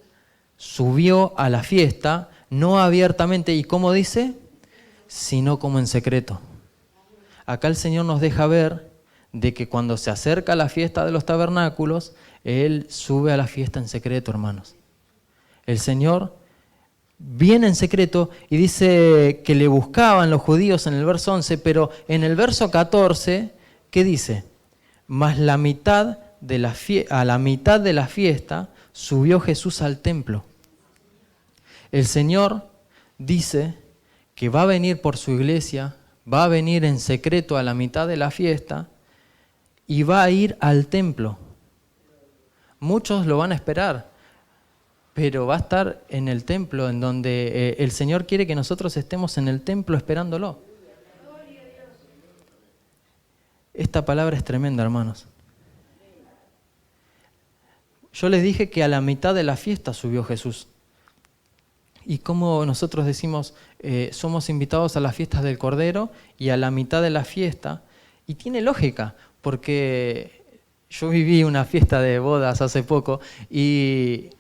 subió a la fiesta, no abiertamente, y ¿cómo dice? Sino como en secreto. Acá el Señor nos deja ver de que cuando se acerca la fiesta de los tabernáculos, Él sube a la fiesta en secreto, hermanos. El Señor viene en secreto y dice que le buscaban los judíos en el verso 11, pero en el verso 14, ¿qué dice? Mas a la mitad de la fiesta subió Jesús al templo. El Señor dice que va a venir por su iglesia, va a venir en secreto a la mitad de la fiesta y va a ir al templo. Muchos lo van a esperar, pero va a estar en el templo, en donde el Señor quiere que nosotros estemos en el templo esperándolo. Esta palabra es tremenda, hermanos. Yo les dije que a la mitad de la fiesta subió Jesús. Y como nosotros decimos, somos invitados a las fiestas del Cordero y a la mitad de la fiesta, y tiene lógica, porque yo viví una fiesta de bodas hace poco y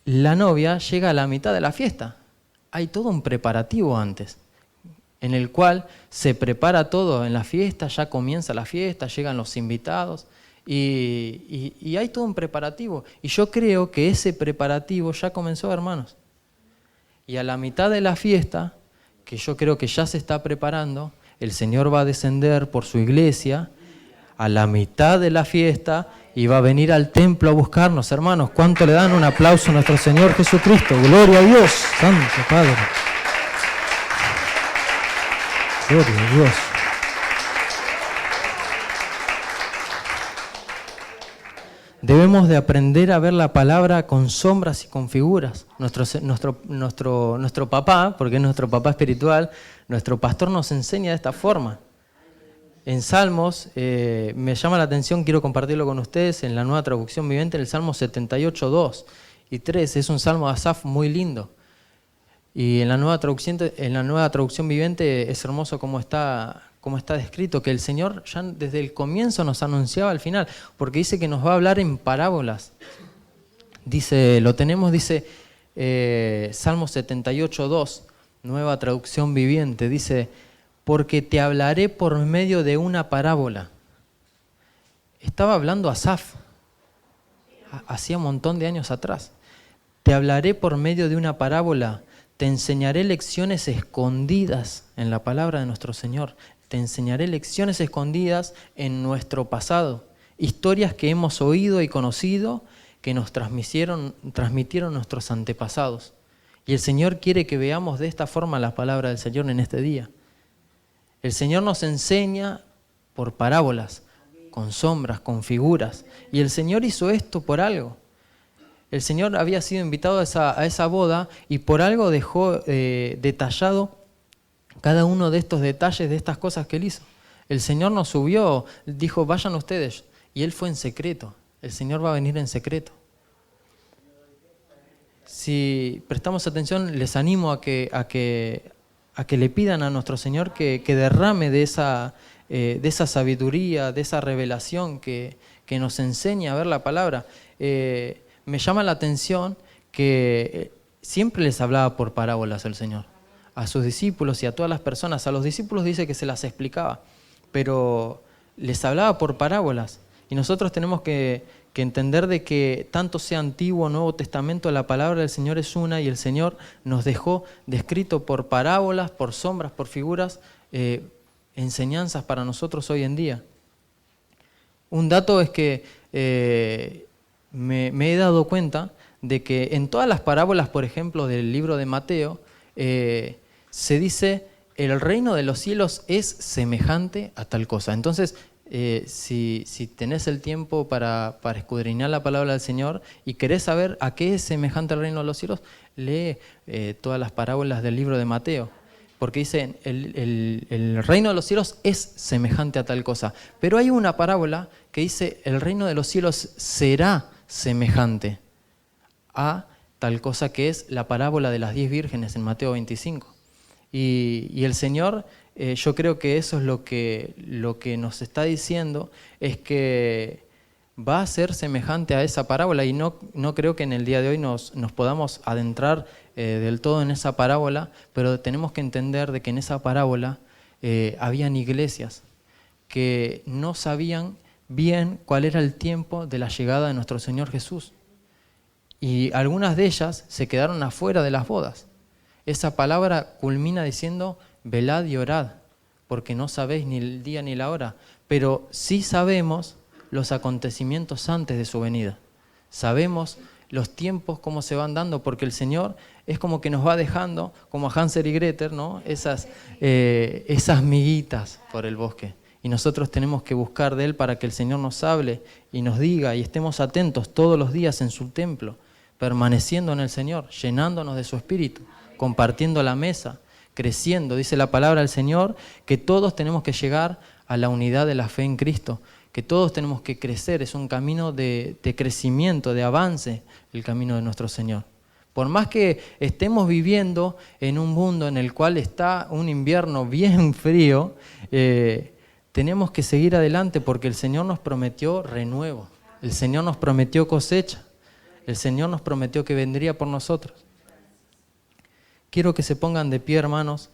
la novia llega a la mitad de la fiesta. Hay todo un preparativo antes. en el cual se prepara todo en la fiesta, ya comienza la fiesta, llegan los invitados y hay todo un preparativo. Y yo creo que ese preparativo ya comenzó, hermanos. Y a la mitad de la fiesta, que yo creo que ya se está preparando, el Señor va a descender por su iglesia a la mitad de la fiesta y va a venir al templo a buscarnos, hermanos. ¿Cuánto le dan un aplauso a nuestro Señor Jesucristo? Gloria a Dios, Santo Padre. Gloria a Dios. Debemos de aprender a ver la palabra con sombras y con figuras. Nuestro papá, porque es nuestro papá espiritual, nuestro pastor nos enseña de esta forma. En Salmos, me llama la atención, quiero compartirlo con ustedes, en la Nueva Traducción Viviente, en el Salmo 78, 2 y 3, es un Salmo de Asaf muy lindo. Y en la Nueva Traducción Viviente es hermoso cómo está descrito, que el Señor ya desde el comienzo nos anunciaba al final, porque dice que nos va a hablar en parábolas. Dice, Salmo 78, 2, Nueva Traducción Viviente, dice: porque te hablaré por medio de una parábola. Estaba hablando Asaf, hacía un montón de años atrás. Te hablaré por medio de una parábola, te enseñaré lecciones escondidas en la palabra de nuestro Señor. Te enseñaré lecciones escondidas en nuestro pasado, historias que hemos oído y conocido, que nos transmitieron nuestros antepasados. Y el Señor quiere que veamos de esta forma la palabra del Señor en este día. El Señor nos enseña por parábolas, con sombras, con figuras. Y el Señor hizo esto por algo. El Señor había sido invitado a esa boda y por algo dejó detallado cada uno de estos detalles, de estas cosas que Él hizo. El Señor nos subió, dijo: vayan ustedes. Y Él fue en secreto. El Señor va a venir en secreto. Si prestamos atención, les animo a que le pidan a nuestro Señor que derrame de esa sabiduría, de esa revelación que nos enseña a ver la palabra. Me llama la atención que siempre les hablaba por parábolas el Señor, a sus discípulos y a todas las personas. A los discípulos dice que se las explicaba, pero les hablaba por parábolas. Y nosotros tenemos que entender de que tanto sea Antiguo o Nuevo Testamento, la palabra del Señor es una y el Señor nos dejó descrito por parábolas, por sombras, por figuras, enseñanzas para nosotros hoy en día. Un dato es que me he dado cuenta de que en todas las parábolas, por ejemplo, del libro de Mateo, se dice: el reino de los cielos es semejante a tal cosa. Entonces, si tenés el tiempo para escudriñar la palabra del Señor y querés saber a qué es semejante el reino de los cielos, lee todas las parábolas del libro de Mateo. Porque dice, el reino de los cielos es semejante a tal cosa. Pero hay una parábola que dice, el reino de los cielos será semejante a tal cosa, que es la parábola de las 10 vírgenes en Mateo 25. Y el Señor, yo creo que eso es lo que nos está diciendo, es que va a ser semejante a esa parábola, y no creo que en el día de hoy nos podamos adentrar del todo en esa parábola, pero tenemos que entender de que en esa parábola habían iglesias que no sabían bien cuál era el tiempo de la llegada de nuestro Señor Jesús. Y algunas de ellas se quedaron afuera de las bodas. Esa palabra culmina diciendo: velad y orad, porque no sabéis ni el día ni la hora. Pero sí sabemos los acontecimientos antes de su venida. Sabemos los tiempos, cómo se van dando, porque el Señor es como que nos va dejando, como a Hansel y Gretel, ¿no? Esas miguitas por el bosque. Y nosotros tenemos que buscar de Él para que el Señor nos hable y nos diga, y estemos atentos todos los días en su templo, permaneciendo en el Señor, llenándonos de su Espíritu, compartiendo la mesa, creciendo. Dice la palabra del Señor que todos tenemos que llegar a la unidad de la fe en Cristo, que todos tenemos que crecer. Es un camino de crecimiento, de avance, el camino de nuestro Señor. Por más que estemos viviendo en un mundo en el cual está un invierno bien frío, tenemos que seguir adelante, porque el Señor nos prometió renuevo, el Señor nos prometió cosecha, el Señor nos prometió que vendría por nosotros. Quiero que se pongan de pie, hermanos.